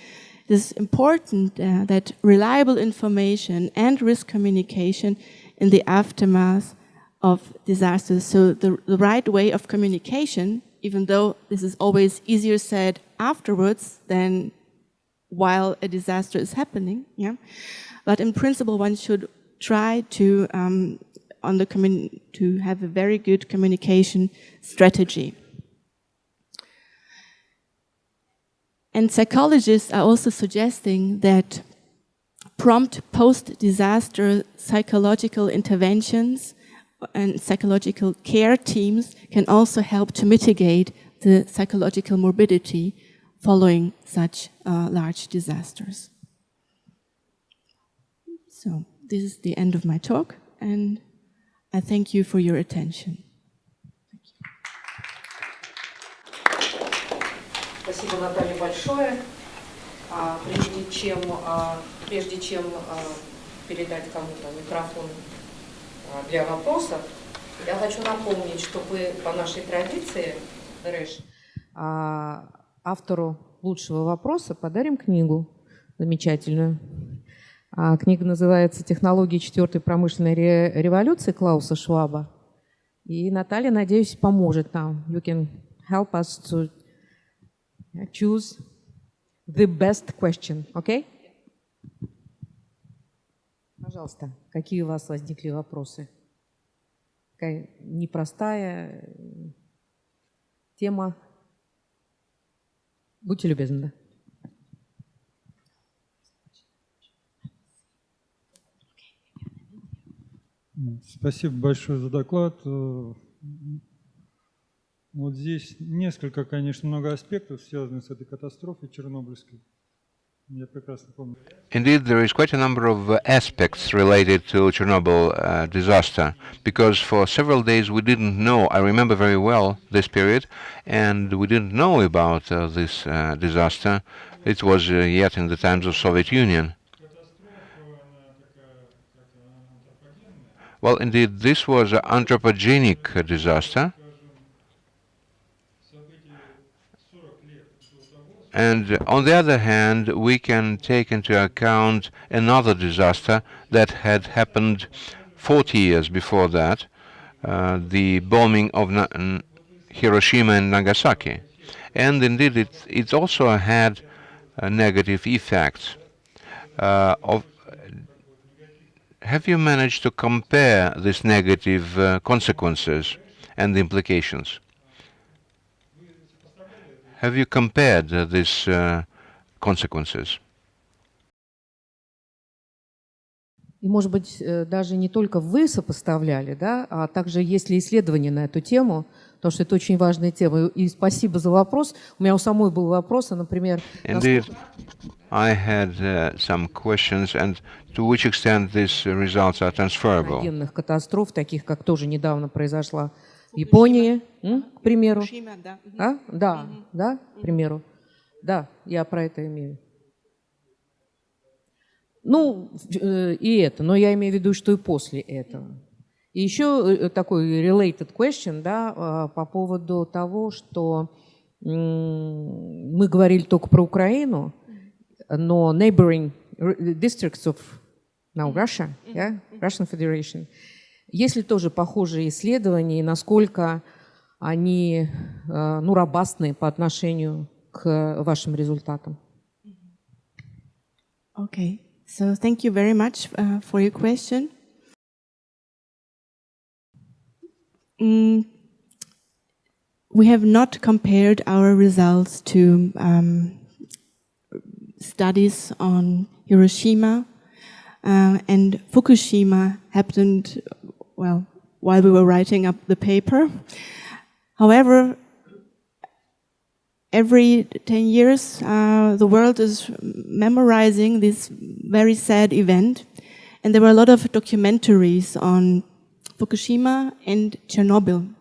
it is important that reliable information and risk communication in the aftermath of disasters. So the right way of communication, even though this is always easier said afterwards than while a disaster is happening, yeah. But in principle, one should try to have a very good communication strategy. And psychologists are also suggesting that prompt post-disaster psychological interventions and psychological care teams can also help to mitigate the psychological morbidity following such large disasters. So this is the end of my talk, and I thank you for your attention.
Спасибо, Наталья, большое. Прежде чем передать кому-то микрофон для вопросов, я хочу напомнить, что мы по нашей традиции, автору лучшего вопроса подарим книгу замечательную. Книга называется «Технологии четвертой промышленной революции» Клауса Шваба. И Наталья, надеюсь, поможет нам. You can help us to choose the best question, okay? Пожалуйста, какие у вас возникли вопросы? Такая непростая тема. Будьте любезны, да.
Спасибо большое за доклад. Вот здесь несколько, конечно, много аспектов, связанных с этой катастрофой чернобыльской. Я прекрасно помню.
Indeed, there is quite a number of aspects related to Chernobyl disaster, because for several days we didn't know. I remember very well this period, and we didn't know about this disaster. It was yet in the times of Soviet Union. Well, indeed, this was an anthropogenic disaster. And on the other hand, we can take into account another disaster that had happened 40 years before that, the bombing of Hiroshima and Nagasaki. And indeed, it also had negative effects. Have you managed to compare these negative consequences and the implications? Have you compared these consequences?
И, может быть, даже не только вы сопоставляли, да, а также есть ли исследования на эту тему, потому что это очень важная тема. И спасибо за вопрос. У меня у самой был вопрос, например...
Indeed, I had some questions, and to which extent these results are transferable?
Военных катастроф, таких, как тоже недавно произошла в Японии, к примеру. Да, к примеру. Да, я про это имею. Ну, и это, но я имею в виду, что и после этого. И еще такой related question, да, по поводу того, что мы говорили только про Украину, но neighboring districts of now Russia, yeah, Russian Federation, есть ли тоже похожие исследования, и насколько они, ну, робастны по отношению к вашим результатам?
Okay. So thank you very much for your question. We have not compared our results to studies on Hiroshima and Fukushima happened, well, while we were writing up the paper. However, every 10 years, the world is memorizing this very sad event. And there were a lot of documentaries on Fukushima and Chernobyl.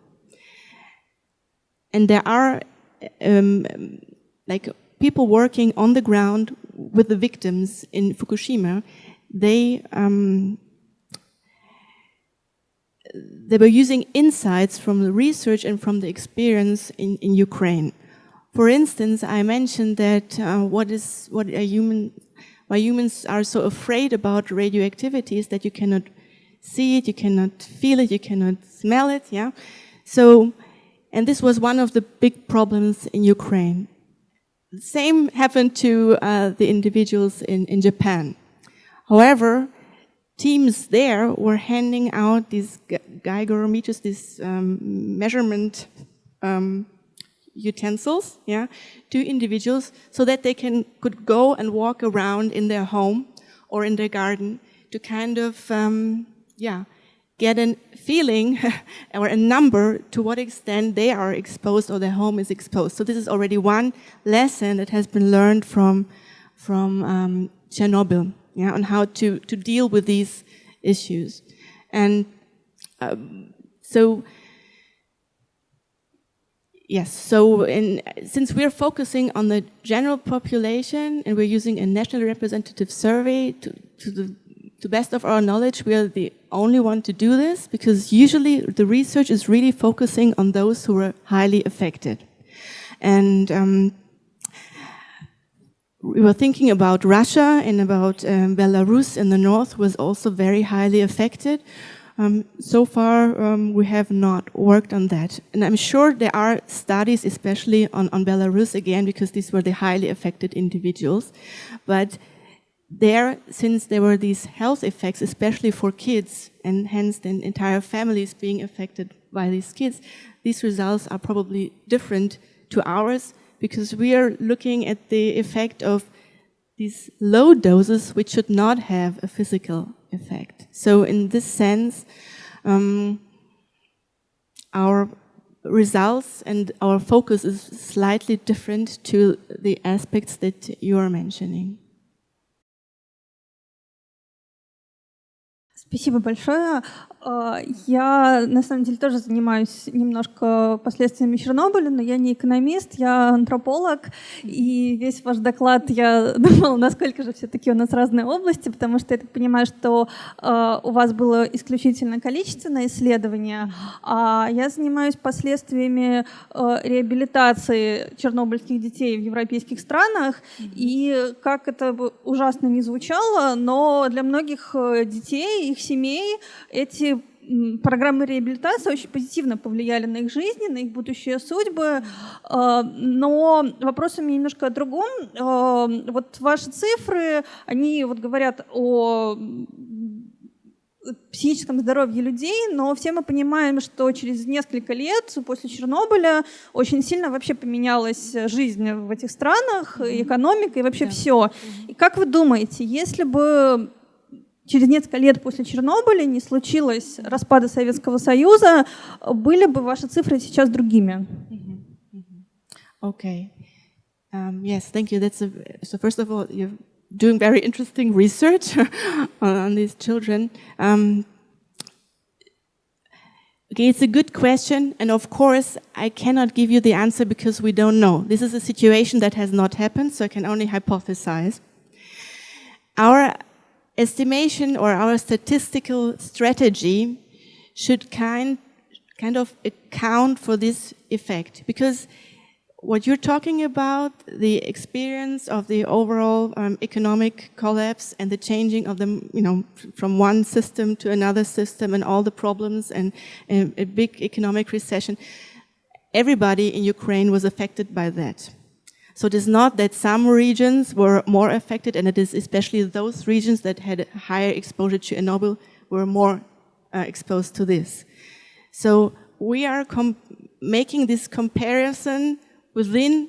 And there are like people working on the ground with the victims in they were using insights from the research and from the experience in Ukraine. For instance, I mentioned that why humans are so afraid about radioactivity is that you cannot see it, you cannot feel it, you cannot smell it, yeah? So, and this was one of the big problems in Ukraine. The same happened to the individuals in Japan. However, teams there were handing out these gyrometers, these measurement utensils, yeah, to individuals so that they could go and walk around in their home or in their garden to kind of, get a feeling or a number to what extent they are exposed or their home is exposed. So this is already one lesson that has been learned from Chernobyl, yeah, on how to deal with these issues. And since we're focusing on the general population and we're using a national representative survey to the best of our knowledge, we are the only one to do this because usually the research is really focusing on those who are highly affected. And we were thinking about Russia and about Belarus in the north was also very highly affected. So far, we have not worked on that. And I'm sure there are studies, especially on Belarus again, because these were the highly affected individuals. But there, since there were these health effects, especially for kids, and hence the entire families being affected by these kids, these results are probably different to ours because we are looking at the effect of these low doses which should not have a physical effect. So in this sense, our results and our focus is slightly different to the aspects that you are mentioning.
Спасибо большое. Я, на самом деле, тоже занимаюсь немножко последствиями Чернобыля, но я не экономист, я антрополог, и весь ваш доклад, я думала, насколько же все-таки у нас разные области, потому что я так понимаю, что у вас было исключительно количественное исследование, а я занимаюсь последствиями реабилитации чернобыльских детей в европейских странах, и как это ужасно не звучало, но для многих детей, их семей эти программы реабилитации очень позитивно повлияли на их жизни, на их будущие судьбы. Но вопрос у меня немножко о другом. Вот ваши цифры, они вот говорят о психическом здоровье людей, но все мы понимаем, что через несколько лет после Чернобыля очень сильно вообще поменялась жизнь в этих странах, и экономика, и вообще все. И как вы думаете, если бы через несколько лет после Чернобыля не случилось распада Советского Союза, были бы ваши цифры сейчас другими?
Okay. Yes, thank you. So first of all, you're doing very interesting research on these children. Okay, it's a good question, and of course, I cannot give you the answer because we don't know. This is a situation that has not happened, so I can only hypothesize. Our estimation or our statistical strategy should kind of account for this effect, because what you're talking about, the experience of the overall economic collapse and the changing of them, from one system to another system and all the problems and a big economic recession, everybody in Ukraine was affected by that. So it is not that some regions were more affected, and it is especially those regions that had higher exposure to Chernobyl were more exposed to this. So we are making this comparison within,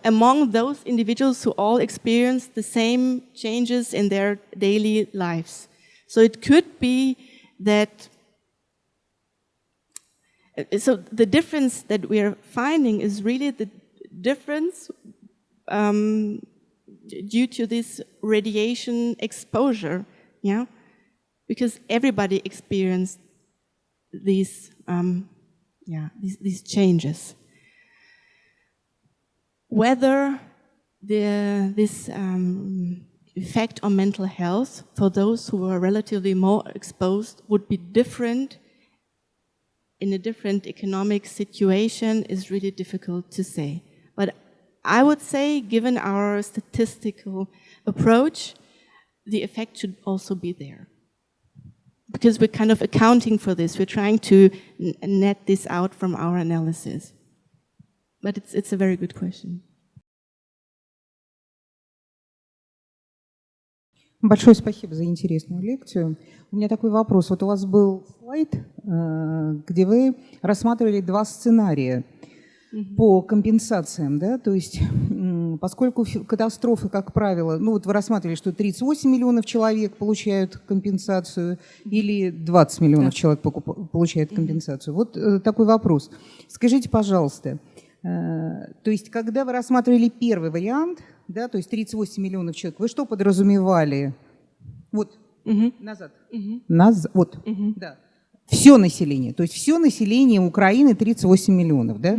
among those individuals who all experienced the same changes in their daily lives. So it could be that, so the difference that we are finding is really the difference due to this radiation exposure, yeah, because everybody experienced these changes. Whether this effect on mental health for those who were relatively more exposed would be different in a different economic situation is really difficult to say. But I would say, given our statistical approach, the effect should also be there. Because we're kind of accounting for this. We're trying to net this out from our analysis. But it's a very good question.
Большое спасибо за интересную лекцию. У меня такой вопрос. Вот у вас был слайд, где вы рассматривали два сценария по компенсациям, да, то есть поскольку катастрофы, как правило, ну вот вы рассматривали, что 38 миллионов человек получают компенсацию или 20 миллионов человек получают компенсацию. Вот такой вопрос. Скажите, пожалуйста, то есть когда вы рассматривали первый вариант, да, то есть 38 миллионов человек, вы что подразумевали? Вот, назад. Вот, да. Все население, то есть все население Украины 38 миллионов, да?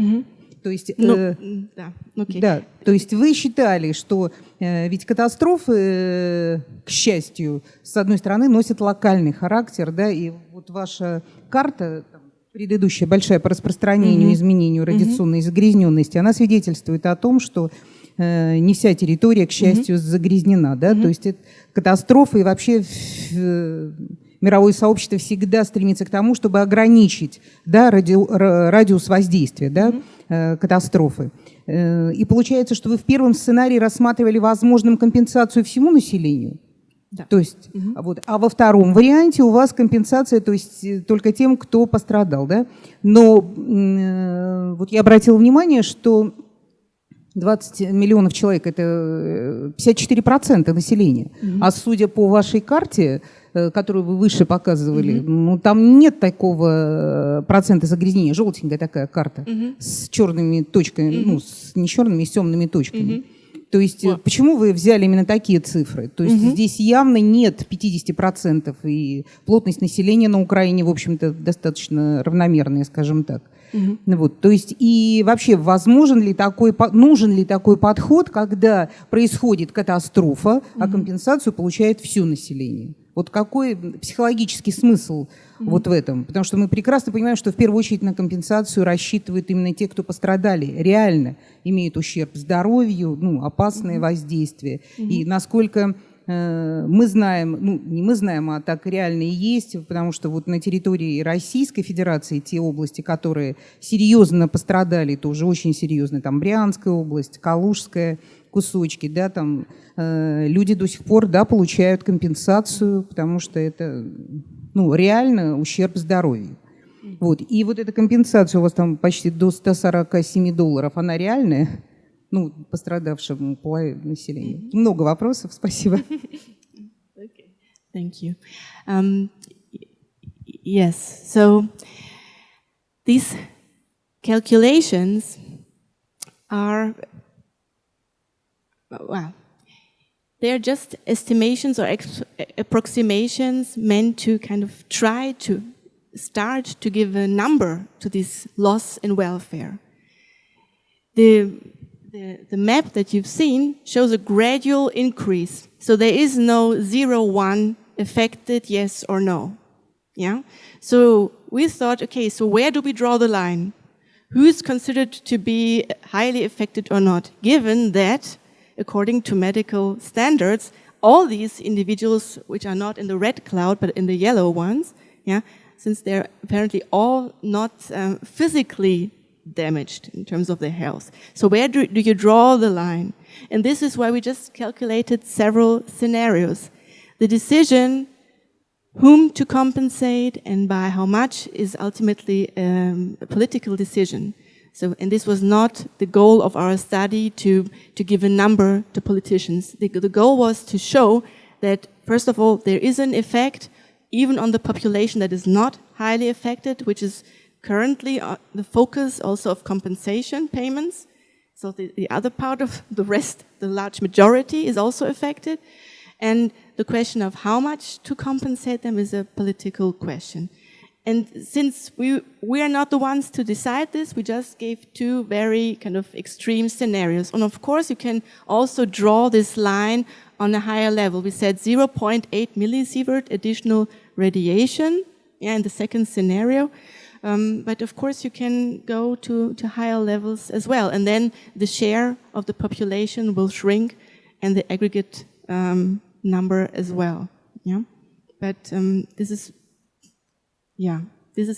То есть, да, то есть вы считали, что ведь катастрофы, к счастью, с одной стороны, носят локальный характер, да, и вот ваша карта, предыдущая большая по распространению, изменению радиационной загрязненности, она свидетельствует о том, что не вся территория, к счастью, загрязнена, да, то есть это катастрофы и вообще мировое сообщество всегда стремится к тому, чтобы ограничить, да, радиус воздействия, да, катастрофы. И получается, что вы в первом сценарии рассматривали возможным компенсацию всему населению. Да. То есть, вот, а во втором варианте у вас компенсация, то есть только тем, кто пострадал, да? Но вот я обратила внимание, что 20 миллионов человек – это 54% населения. А судя по вашей карте, которую вы выше показывали, ну, там нет такого процента загрязнения. Желтенькая такая карта с черными точками, ну, не черными, с темными точками. То есть почему вы взяли именно такие цифры? То есть здесь явно нет 50%, и плотность населения на Украине, в общем-то, достаточно равномерная, скажем так. Вот, то есть и вообще возможен ли такой, нужен ли такой подход, когда происходит катастрофа, а компенсацию получает все население? Вот какой психологический смысл вот в этом? Потому что мы прекрасно понимаем, что в первую очередь на компенсацию рассчитывают именно те, кто пострадали, реально имеют ущерб здоровью, ну, опасное воздействие. И насколько мы знаем, ну, не мы знаем, а так реально и есть, потому что вот на территории Российской Федерации те области, которые серьезно пострадали, тоже очень серьезно, там Брянская область, Калужская, кусочки, да, там люди до сих пор, да, получают компенсацию, потому что это, ну, реально ущерб здоровью. Вот. И вот эта компенсация у вас там почти до $147, она реальная? Ну, пострадавшему населению. Много вопросов, спасибо.
Okay. Thank you. Yes, so these calculations are, well, they're just estimations or approximations meant to kind of try to start to give a number to this loss in welfare. The map that you've seen shows a gradual increase. So there is no 0-1 affected, yes or no. Yeah? So we thought, okay, so where do we draw the line? Who is considered to be highly affected or not? Given that, according to medical standards, all these individuals, which are not in the red cloud, but in the yellow ones, yeah, since they're apparently all not physically damaged in terms of their health. So where do you draw the line? And this is why we just calculated several scenarios. The decision whom to compensate and by how much is ultimately a political decision. So, and this was not the goal of our study to give a number to politicians. The goal was to show that, first of all, there is an effect even on the population that is not highly affected, which is currently the focus also of compensation payments. So the other part of the rest, the large majority, is also affected. And the question of how much to compensate them is a political question. And since we are not the ones to decide this, we just gave two very kind of extreme scenarios. And of course, you can also draw this line on a higher level. We said 0.8 millisievert additional radiation, yeah, in the second scenario. But of course, you can go to higher levels as well. And then the share of the population will shrink and the aggregate number as well. Yeah. But this is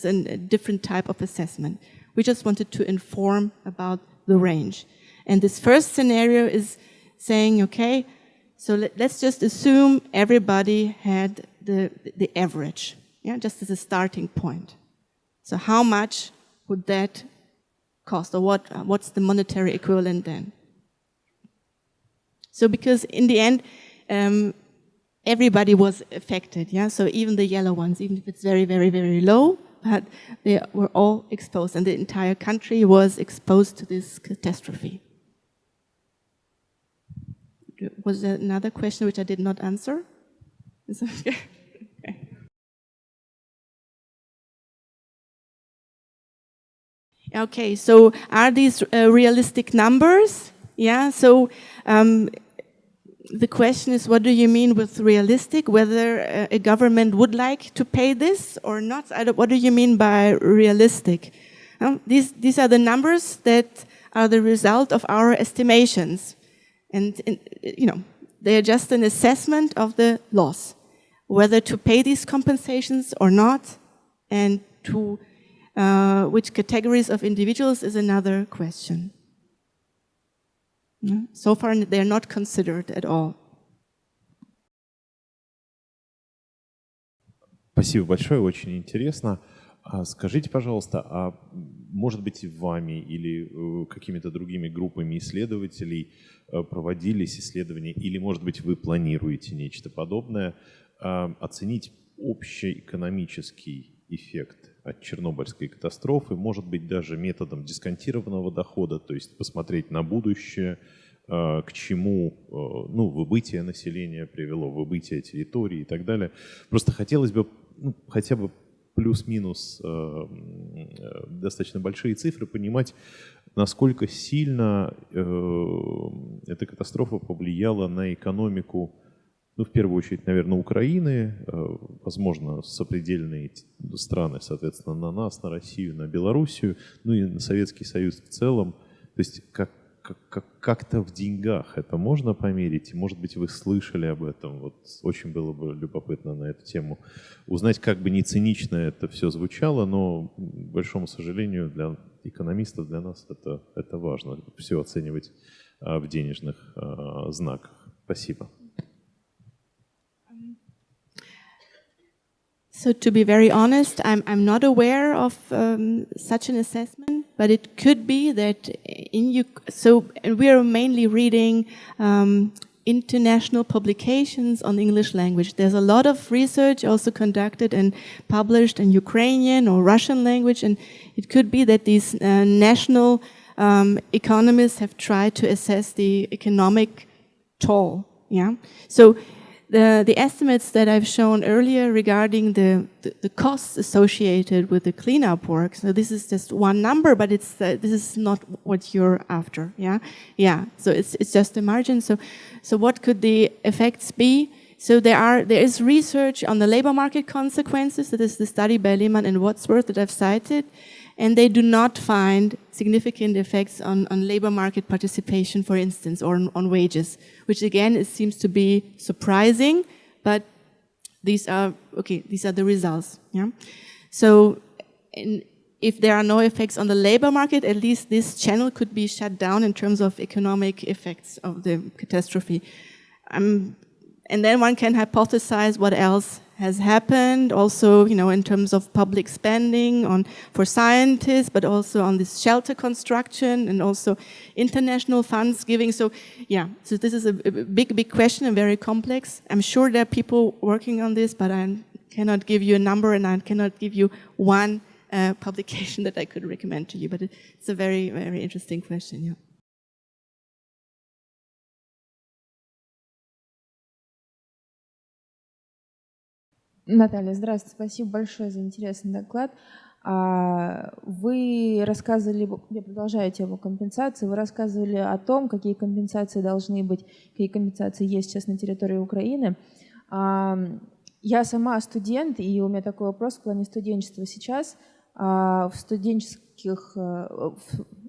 a different type of assessment. We just wanted to inform about the range. And this first scenario is saying, okay, so let's just assume everybody had the average, yeah, just as a starting point. So how much would that cost, or what's the monetary equivalent then? So because in the end, everybody was affected, yeah. So even the yellow ones, even if it's very, very, very low, but they were all exposed, and the entire country was exposed to this catastrophe. Was there another question which I did not answer? Is that okay? Okay. Okay, so are these realistic numbers? Yeah, so the question is, what do you mean with realistic? Whether a government would like to pay this or not? What do you mean by realistic? These are the numbers that are the result of our estimations. And you know, they are just an assessment of the loss. Whether to pay these compensations or not, and to which categories of individuals is another question. So far, they're not considered at all.
Спасибо большое, очень интересно. Скажите, пожалуйста, а может быть вами или какими-то другими группами исследователей проводились исследования, или, может быть, вы планируете нечто подобное, оценить общеэкономический эффект от Чернобыльской катастрофы, может быть, даже методом дисконтированного дохода, то есть посмотреть на будущее, к чему выбытие населения привело, выбытие территории и так далее. Просто хотелось бы хотя бы плюс-минус достаточно большие цифры, понимать, насколько сильно эта катастрофа повлияла на экономику, в первую очередь, наверное, Украины, возможно, сопредельные страны, соответственно, на нас, на Россию, на Белоруссию, и на Советский Союз в целом. То есть как-то в деньгах это можно померить? Может быть, вы слышали об этом? Вот очень было бы любопытно на эту тему узнать, как бы не цинично это все звучало, но, к большому сожалению, для экономистов, для нас это важно, все оценивать в денежных знаках. Спасибо.
So to be very honest, I'm not aware of such an assessment, but it could be that and we are mainly reading international publications on English language. There's a lot of research also conducted and published in Ukrainian or Russian language, and it could be that these national economists have tried to assess the economic toll. Yeah, so. The estimates that I've shown earlier regarding the costs associated with the cleanup work, so this is just one number, but this is not what you're after, yeah. So it's just a margin. So what could the effects be? So there is research on the labor market consequences. That is the study by Lehman and Wadsworth that I've cited, and they do not find significant effects on labor market participation, for instance, or on wages, which again, it seems to be surprising, but these are the results. Yeah. So if there are no effects on the labor market, at least this channel could be shut down in terms of economic effects of the catastrophe. And then one can hypothesize what else has happened, also, in terms of public spending for scientists, but also on this shelter construction and also international funds giving. So, yeah, so this is a big question and very complex. I'm sure there are people working on this, but I cannot give you a number and I cannot give you one publication that I could recommend to you. But it's a very, very interesting question, yeah.
Наталья, здравствуйте. Спасибо большое за интересный доклад. Вы рассказывали, продолжаете об компенсации, вы рассказывали о том, какие компенсации должны быть, какие компенсации есть сейчас на территории Украины. Я сама студент, и у меня такой вопрос в плане студенчества сейчас. в студенческих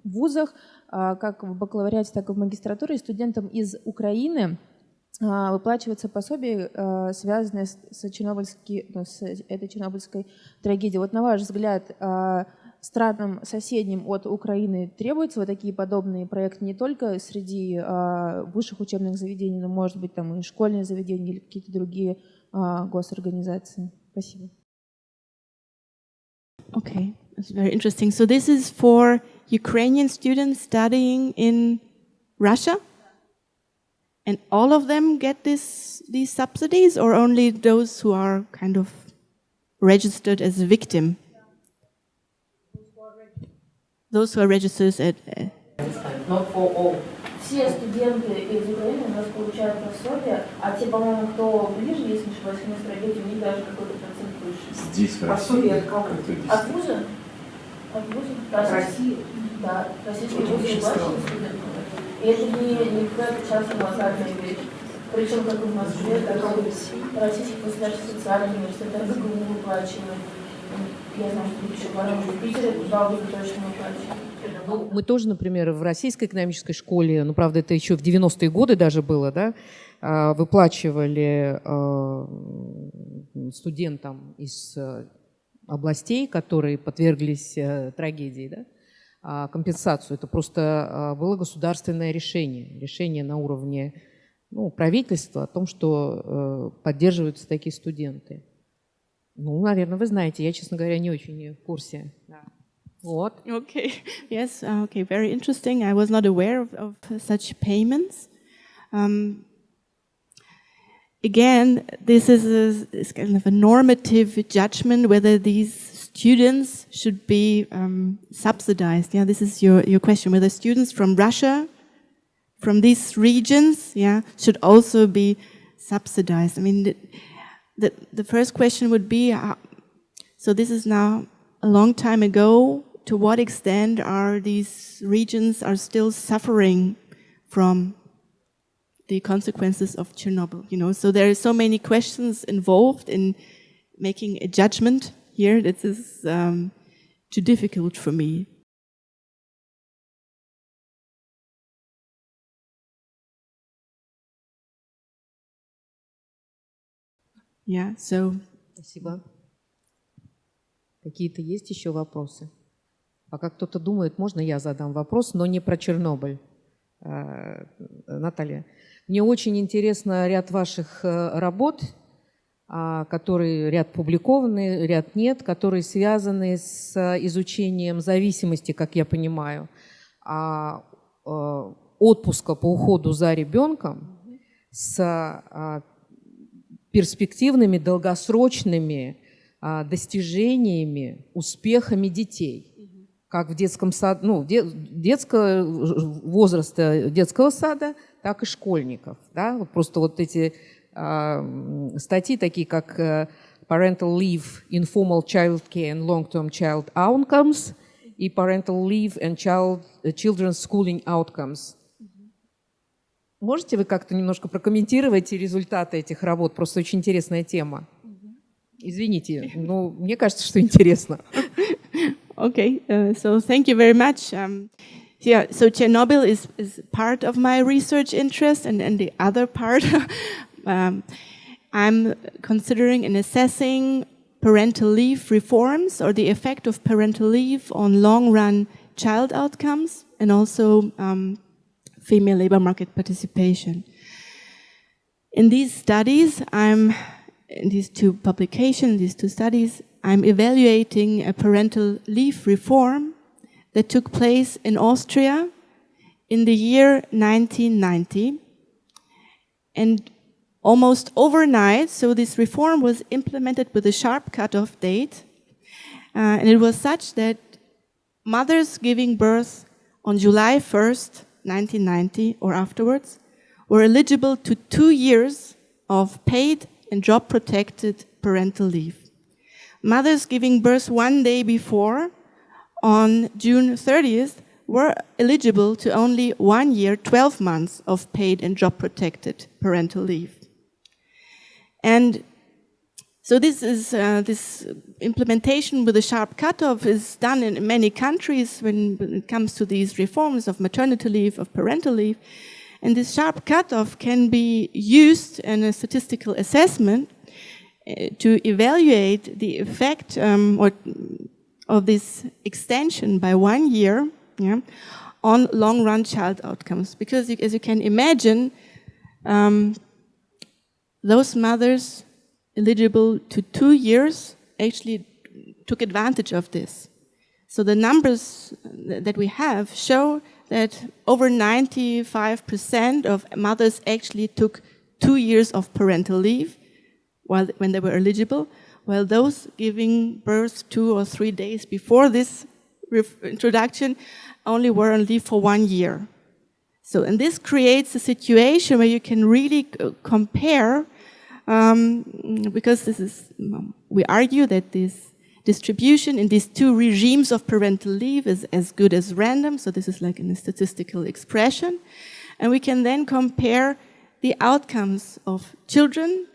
вузах, как в бакалавриате, так и в магистратуре, студентам из Украины выплачиваются пособия, связанные с этой чернобыльской трагедией. Вот на ваш взгляд, странам соседним от Украины требуются вот такие подобные проекты не только среди высших учебных заведений, но, может быть, там и школьные заведения или какие-то другие госорганизации? Спасибо.
Okay, that's very interesting. So this is for Ukrainian students studying in Russia? And all of them get these subsidies, or only those who are kind of registered as a victim? Those who are registered at...
Not for all.
Все студенты из Украины у нас получают пособия, а те, по-моему, кто ближе, если не ошибаюсь, к месту трагедии, у них даже какой-то процент выше.
Здесь, в России?
Пособие от кого?
От вуза? От вуза?
От России?
Да, российские вузы платят студентам. И это не какая-то частная локальная вещь. Причем как в Москве, так и в российских государственных социальных университетах ГГУ выплачивают. Я знаю, что еще в Питере 2 вуза точно выплачивают.
Ну, мы тоже, например, в Российской экономической школе, ну, правда, это еще в 90-е годы даже было, да, выплачивали студентам из областей, которые подверглись трагедии, да, компенсацию. Это просто было государственное решение на уровне, ну, правительства о том, что поддерживаются такие студенты. Ну, наверное, вы знаете, я, честно говоря, не очень в курсе. Да. Вот.
Okay, yes, okay, very interesting. I was not aware of such payments. Again, this is this kind of a normative judgment whether these students should be subsidized. Yeah, this is your question, whether students from Russia, from these regions, yeah, should also be subsidized. I mean, the first question would be, so this is now a long time ago, to what extent are these regions are still suffering from the consequences of Chernobyl? You know, so there are so many questions involved in making a judgment here. This is too difficult for me. Yeah, so.
Спасибо. Какие-то есть еще вопросы? Пока кто-то думает, можно я задам вопрос, но не про Чернобыль. Наталья, мне очень интересно ряд ваших работ, которые ряд публикованы, ряд нет, которые связаны с изучением зависимости, как я понимаю, отпуска по уходу за ребенком с перспективными, долгосрочными достижениями, успехами детей. Как в детском саде, ну, детского возраста детского сада, так и школьников. Да? Вот просто вот эти статьи, такие как Parental Leave, Informal Child Care and Long-Term Child Outcomes и Parental Leave and Children's Schooling Outcomes. Можете вы как-то немножко прокомментировать результаты этих работ? Просто очень интересная тема. Извините, но мне кажется, что интересно.
Okay, so thank you very much. Yeah, so Chernobyl is part of my research interest, and the other part, I'm considering and assessing parental leave reforms or the effect of parental leave on long-run child outcomes and also female labor market participation. In these studies, in these two publications, these two studies, I'm evaluating a parental leave reform that took place in Austria in the year 1990. And almost overnight, so this reform was implemented with a sharp cutoff date. And it was such that mothers giving birth on July 1st, 1990 or afterwards were eligible to 2 years of paid and job-protected parental leave. Mothers giving birth 1 day before, on June 30th, were eligible to only 1 year, 12 months of paid and job-protected parental leave. And So this is this implementation with a sharp cutoff is done in many countries when it comes to these reforms of maternity leave, of parental leave. And this sharp cutoff can be used in a statistical assessment to evaluate the effect of this extension by 1 year on long-run child outcomes. Because as you can imagine, those mothers eligible to 2 years actually took advantage of this. So the numbers that we have show that over 95% of mothers actually took 2 years of parental leave when they were eligible, while those giving birth 2 or 3 days before this introduction only were on leave for 1 year. So, and this creates a situation where you can really compare, because this is, we argue that this distribution in these two regimes of parental leave is as good as random, so this is like in a statistical expression. And we can then compare the outcomes of children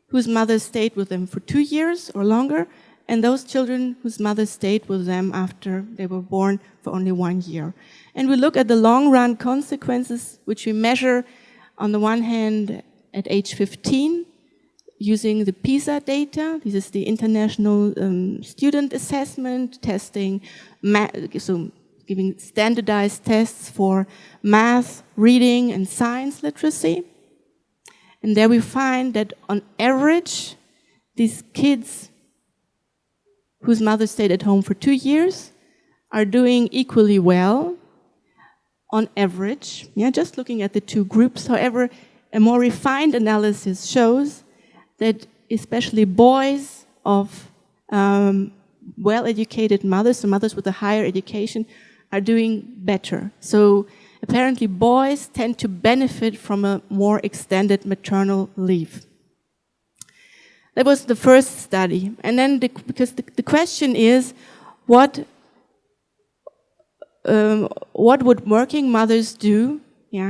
whose mothers stayed with them for 2 years or longer, and those children whose mothers stayed with them after they were born for only 1 year. And we look at the long-run consequences, which we measure on the one hand at age 15, using the PISA data. This is the International Student Assessment, testing, so giving standardized tests for math, reading, and science literacy. And there we find that on average, these kids whose mothers stayed at home for 2 years are doing equally well on average, just looking at the two groups. However, a more refined analysis shows that especially boys of well-educated mothers, so mothers with a higher education, are doing better. So apparently boys tend to benefit from a more extended maternal leave. That was the first study. And then because the question is, what would working mothers do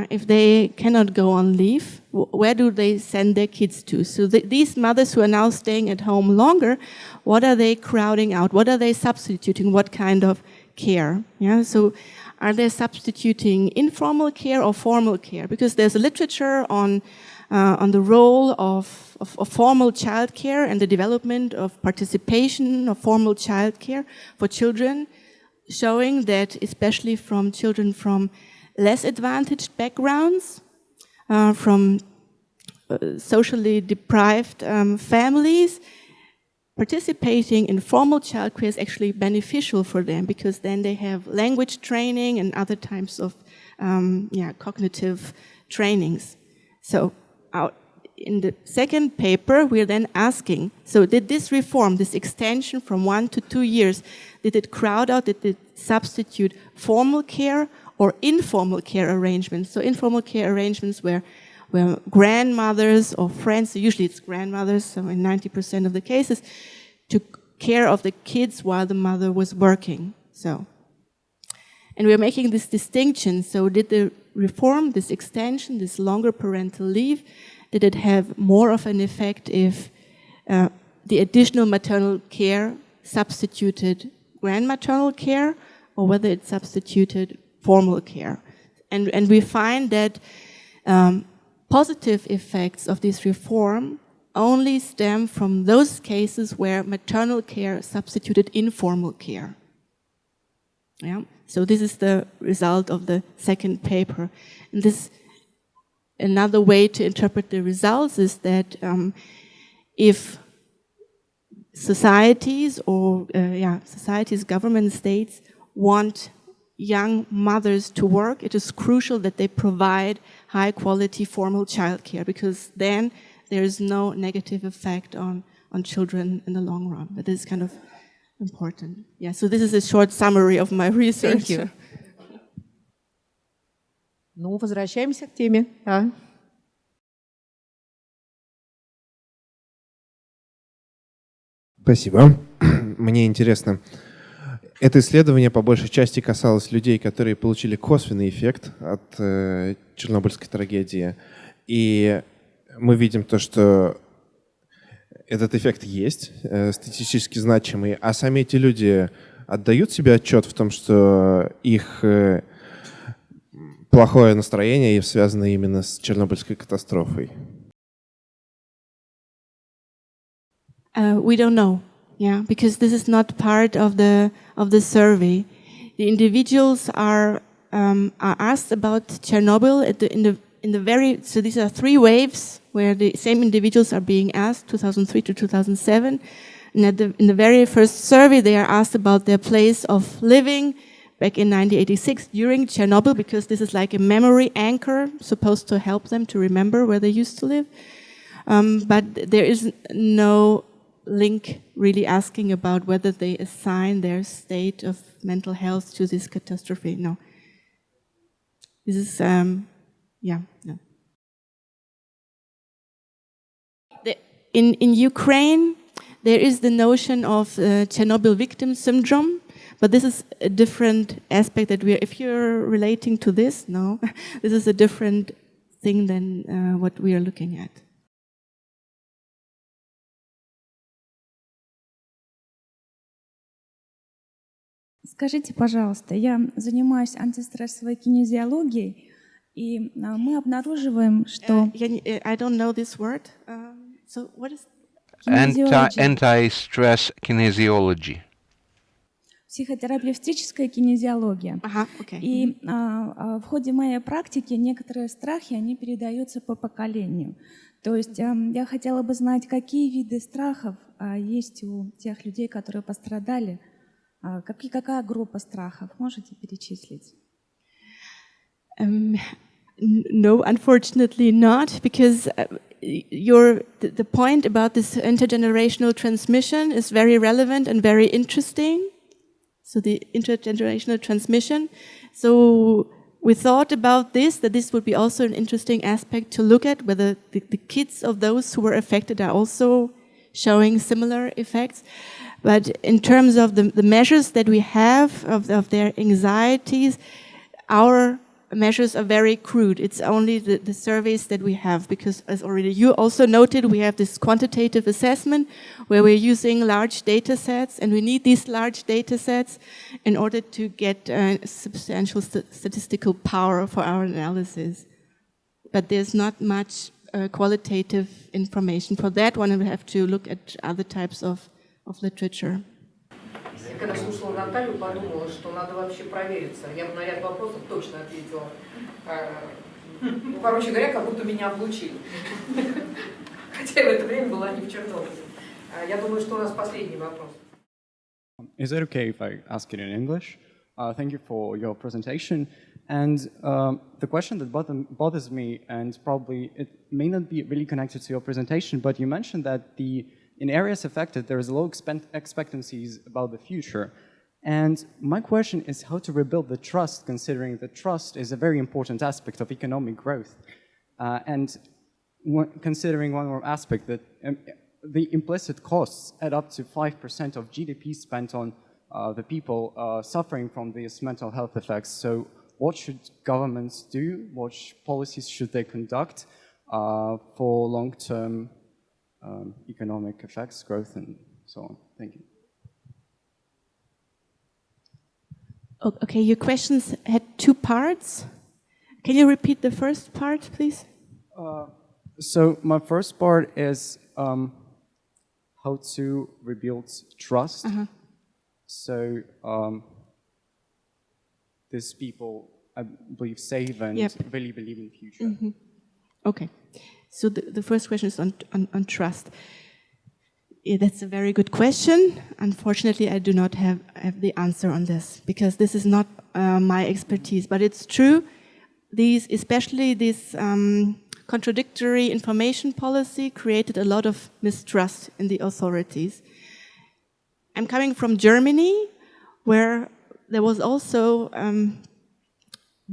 if they cannot go on leave? Where do they send their kids to? So these mothers who are now staying at home longer, what are they crowding out? What are they substituting? What kind of care? So are they substituting informal care or formal care? Because there's a literature on the role of formal childcare and the development of participation of formal childcare for children, showing that especially from children from less advantaged backgrounds, from socially deprived families, participating in formal childcare is actually beneficial for them, because then they have language training and other types of cognitive trainings. So in the second paper, we're then asking, so did this reform, this extension from 1 to 2 years, did it crowd out, did it substitute formal care or informal care arrangements? So informal care arrangements where grandmothers or friends, so usually it's grandmothers, so in 90% of the cases, took care of the kids while the mother was working. So, and we're making this distinction. So did the reform, this extension, this longer parental leave, did it have more of an effect if the additional maternal care substituted grandmaternal care, or whether it substituted formal care? And we find that positive effects of this reform only stem from those cases where maternal care substituted informal care. So this is the result of the second paper. And this, another way to interpret the results is that if societies or societies, government, states want young mothers to work, it is crucial that they provide high quality formal childcare, because then there is no negative effect on children in the long run. That is kind of important. Yeah, so this is a short summary of my research.
Thank you. Ну, возвращаемся к теме. Да.
Спасибо. Мне интересно. Это исследование по большей части касалось людей, которые получили косвенный эффект от чернобыльской трагедии. И мы видим то, что этот эффект есть, статистически значимый, а сами эти люди отдают себе отчет в том, что их плохое настроение связано именно с Чернобыльской катастрофой?
We don't know, yeah, because this is not part of the survey. The individuals are asked about Chernobyl so these are 3 waves where the same individuals are being asked, 2003 to 2007. And in the very first survey, they are asked about their place of living back in 1986 during Chernobyl, because this is like a memory anchor supposed to help them to remember where they used to live. But there is no link really asking about whether they assign their state of mental health to this catastrophe. No. This is, no. In Ukraine, there is the notion of Chernobyl victim syndrome, but this is a different aspect that if you're relating to this, no, this is a different thing than what we are looking at.
Скажите, пожалуйста, я занимаюсь антистрессовой кинезиологией, и мы обнаруживаем, что...
I don't know this word. So what is...
Anti-stress kinesiology.
Психотерапевтическая кинезиология.
Okay.
И в ходе моей практики некоторые страхи, они передаются по поколению. То есть я хотела бы знать, какие виды страхов есть у тех людей, которые пострадали. Какая группа страхов? Можете перечислить?
No, unfortunately not, because the point about this intergenerational transmission is very relevant and very interesting. So the intergenerational transmission. So we thought about this, that this would be also an interesting aspect to look at, whether the kids of those who were affected are also showing similar effects. But in terms of the measures that we have of their anxieties, our measures are very crude. It's only the surveys that we have, because as already you also noted, we have this quantitative assessment where we're using large data sets, and we need these large data sets in order to get substantial statistical power for our analysis. But there's not much qualitative information. For that one, we have to look at other types of literature.
Я когда слушала Наталью, подумала, что надо вообще провериться. Я бы на ряд вопросов точно ответила. Ну, короче говоря, как будто меня облучили. Хотя в это время была не в Чернобыле. Я думаю, что у нас последний вопрос.
Is it okay if I ask it in English? Thank you for your presentation. And the question that bothers me, and probably it may not be really connected to your presentation, but you mentioned that in areas affected, there is low expectancies about the future. And my question is how to rebuild the trust, considering that trust is a very important aspect of economic growth. And considering one more aspect, that the implicit costs add up to 5% of GDP spent on the people suffering from these mental health effects. So what should governments do? What policies should they conduct for long-term economic effects, growth, and so on? Thank you.
Okay, your questions had 2 parts. Can you repeat the first part, please?
So my first part is how to rebuild trust. So these people, I believe, save and really believe in the future.
Okay. So the first question is on trust. Yeah, that's a very good question. Unfortunately, I do not have the answer on this, because this is not my expertise. But it's true, especially this contradictory information policy created a lot of mistrust in the authorities. I'm coming from Germany, where there was also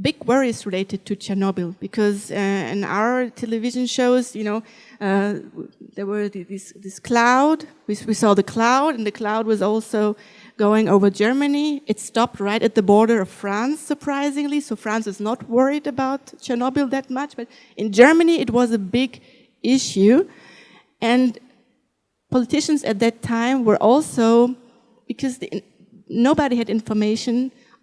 big worries related to Chernobyl, because in our television shows, there were this cloud. We saw the cloud, and the cloud was also going over Germany. It stopped right at the border of France, surprisingly. So France is not worried about Chernobyl that much. But in Germany, it was a big issue. And politicians at that time were also, because nobody had information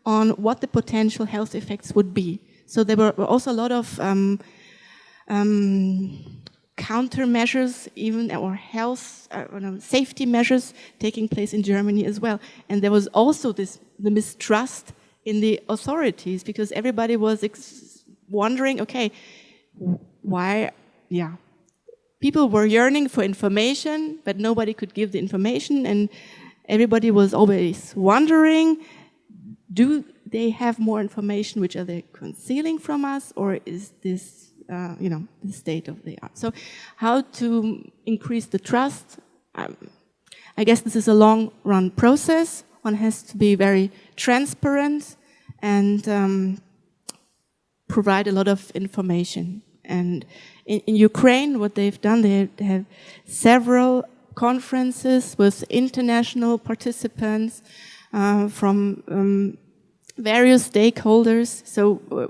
on what the potential health effects would be. So there were also a lot of countermeasures, even or health, safety measures taking place in Germany as well. And there was also the mistrust in the authorities, because everybody was wondering, okay, why, people were yearning for information, but nobody could give the information, and everybody was always wondering, do they have more information which are they concealing from us, or is this, the state of the art? So how to increase the trust? I guess this is a long-run process. One has to be very transparent and provide a lot of information. And in Ukraine, what they've done, they have several conferences with international participants from various stakeholders, so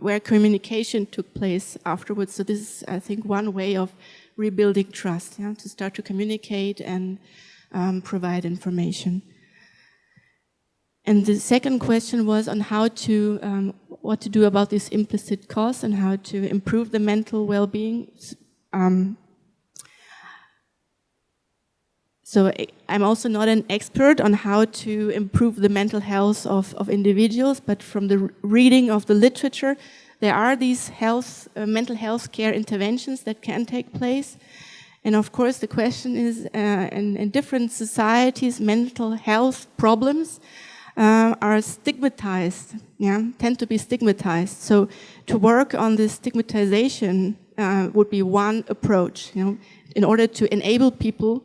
where communication took place afterwards. So this is, I think, one way of rebuilding trust, to start to communicate and provide information. And the second question was on how to, what to do about this implicit cost and how to improve the mental well-being. So I'm also not an expert on how to improve the mental health of individuals, but from the reading of the literature, there are these mental health care interventions that can take place. And of course, the question is, in different societies, mental health problems are stigmatized, tend to be stigmatized. So to work on this stigmatization would be one approach, in order to enable people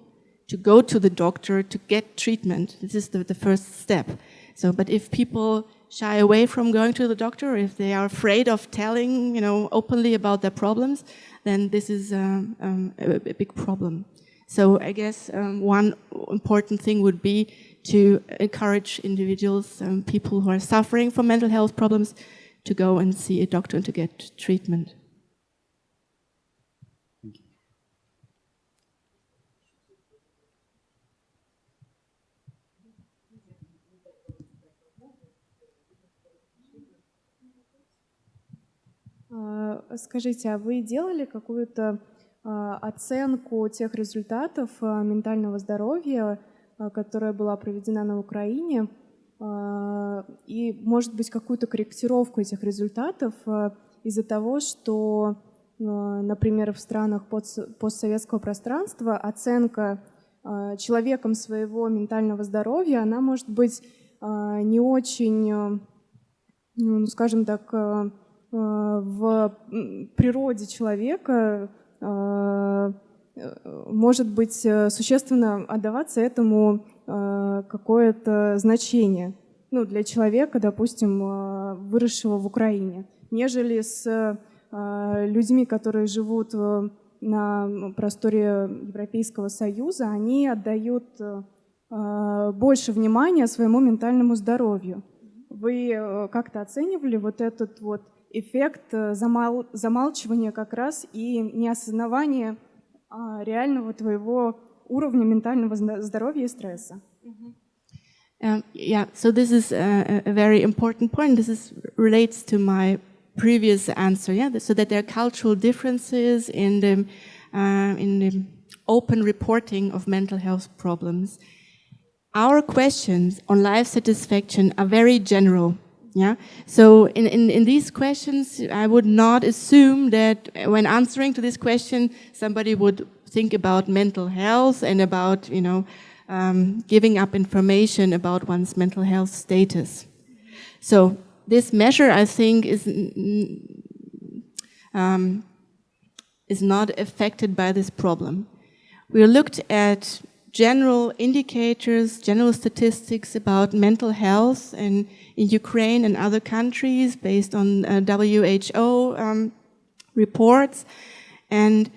to go to the doctor to get treatment. This is the first step. So, but if people shy away from going to the doctor, or if they are afraid of telling, openly about their problems, then this is a big problem. So I guess one important thing would be to encourage individuals, people who are suffering from mental health problems, to go and see a doctor and to get treatment.
Скажите, а вы делали какую-то оценку тех результатов ментального здоровья, которая была проведена на Украине, и, может быть, какую-то корректировку этих результатов из-за того, что, например, в странах постсоветского пространства оценка человеком своего ментального здоровья, она может быть не очень, скажем так, в природе человека может быть существенно отдаваться этому какое-то значение, для человека, допустим, выросшего в Украине, нежели с людьми, которые живут на просторе Европейского Союза, они отдают больше внимания своему ментальному здоровью. Вы как-то оценивали вот этот вот эффект замалчивания как раз и неосознавания реального твоего уровня ментального здоровья и стресса?
So this is a very important point. This relates to my previous answer. So that there are cultural differences in the open reporting of mental health problems. Our questions on life satisfaction are very general. So in these questions, I would not assume that when answering to this question, somebody would think about mental health and about, giving up information about one's mental health status. So this measure, I think, is not affected by this problem. We looked at general indicators, general statistics about mental health in Ukraine and other countries based on WHO reports, and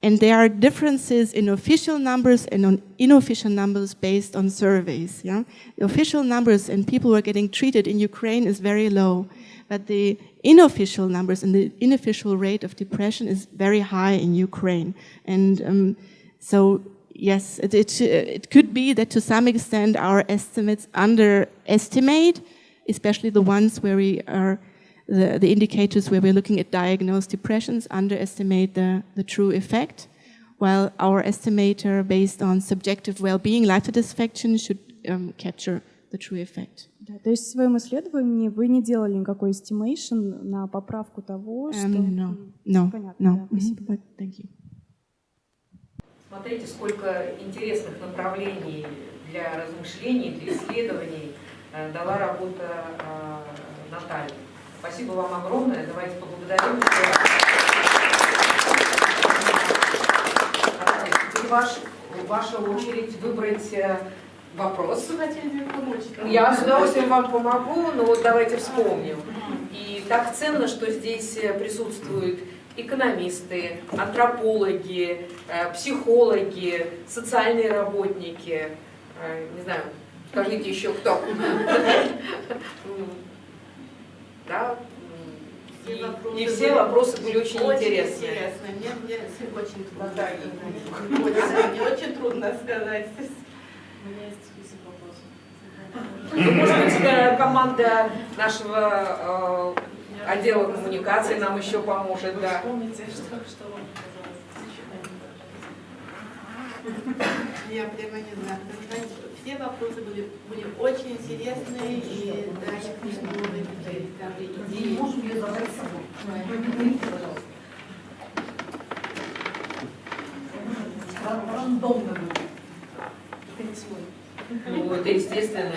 there are differences in official numbers and on unofficial numbers based on surveys. The official numbers and people who are getting treated in Ukraine is very low, but the unofficial numbers and the unofficial rate of depression is very high in Ukraine. And So yes, it could be that to some extent our estimates underestimate, especially the ones where we are, the indicators where we're looking at diagnosed depressions underestimate the true effect, while our estimator based on subjective well-being, life satisfaction should capture the true effect.
Да, то есть в своем исследовании вы не делали никакой estimation на поправку того, что...
Понятно, да, спасибо. Thank you.
Смотрите, сколько интересных направлений для размышлений, для исследований дала работа Натальи. Спасибо вам огромное. Давайте поблагодарим. Наталья, теперь ваша очередь выбрать вопрос. Вы хотели мне помочь? Я с удовольствием вам помогу, но вот давайте вспомним. И так ценно, что здесь присутствуют экономисты, антропологи, психологи, социальные работники, не знаю, скажите еще кто. Да? И все вопросы были очень интересные.
Мне очень трудно. Мне очень трудно сказать. У меня есть список вопросов.
Ну, может быть, команда нашего отдела коммуникации нам еще поможет. Да.
Вспомните, что вам показалось. Я прямо не знаю. Знаете, все вопросы были очень интересные, и да, я к ним буду идеи. Можем ее забрать с собой? Рандомно будет. Это не свой.
Ну, это естественно.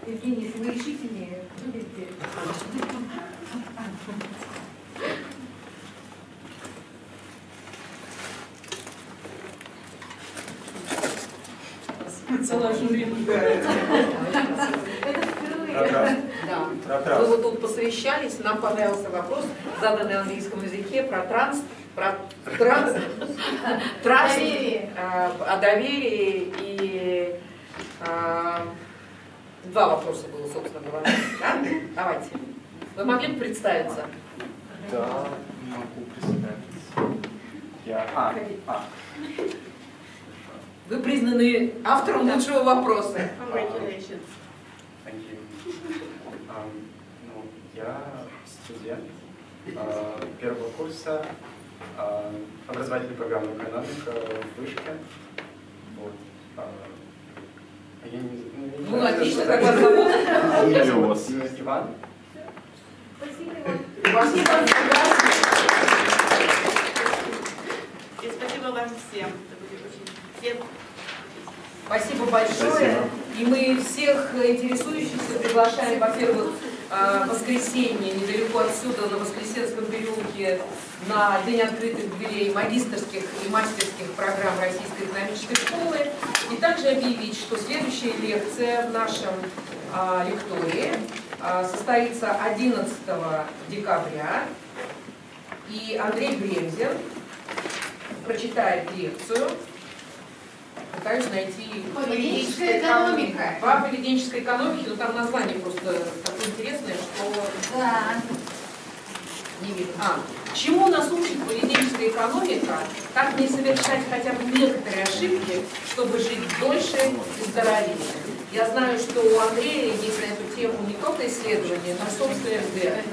Евгений, если вы решительнее, будете.
Целая жюри. Мы вот тут посвящались, нам понравился вопрос, заданный на английском языке, про траст, о доверии и два вопроса было, собственно говоря. Да? Давайте. Вы могли бы представиться?
Да, могу представиться.
Вы признаны автором лучшего вопроса.
Congratulations.
Thank you. Я студент первого курса образовательной программы «Экономика» в Вышке. Вот. Я не
ну, отлично, как вас зовут?
Иван.
Спасибо,
Иван.
И спасибо вам всем.
Спасибо большое.
Спасибо.
И мы всех интересующихся приглашаем, во-первых, в воскресенье недалеко отсюда, на Воскресенском переулке, на День открытых дверей магистерских и мастерских программ Российской экономической школы. И также объявить, что следующая лекция в нашем лектории состоится 11 декабря. И Андрей Бремзин прочитает лекцию. Пытаюсь найти
поведенческая экономика.
По поведенческой экономике, но там название просто такое интересное, что
да.
Не видно. Чему нас учит поведенческая экономика? Как не совершать хотя бы некоторые ошибки, чтобы жить дольше и здоровее. Я знаю, что у Андрея есть на эту тему не только исследования, но собственный взгляд.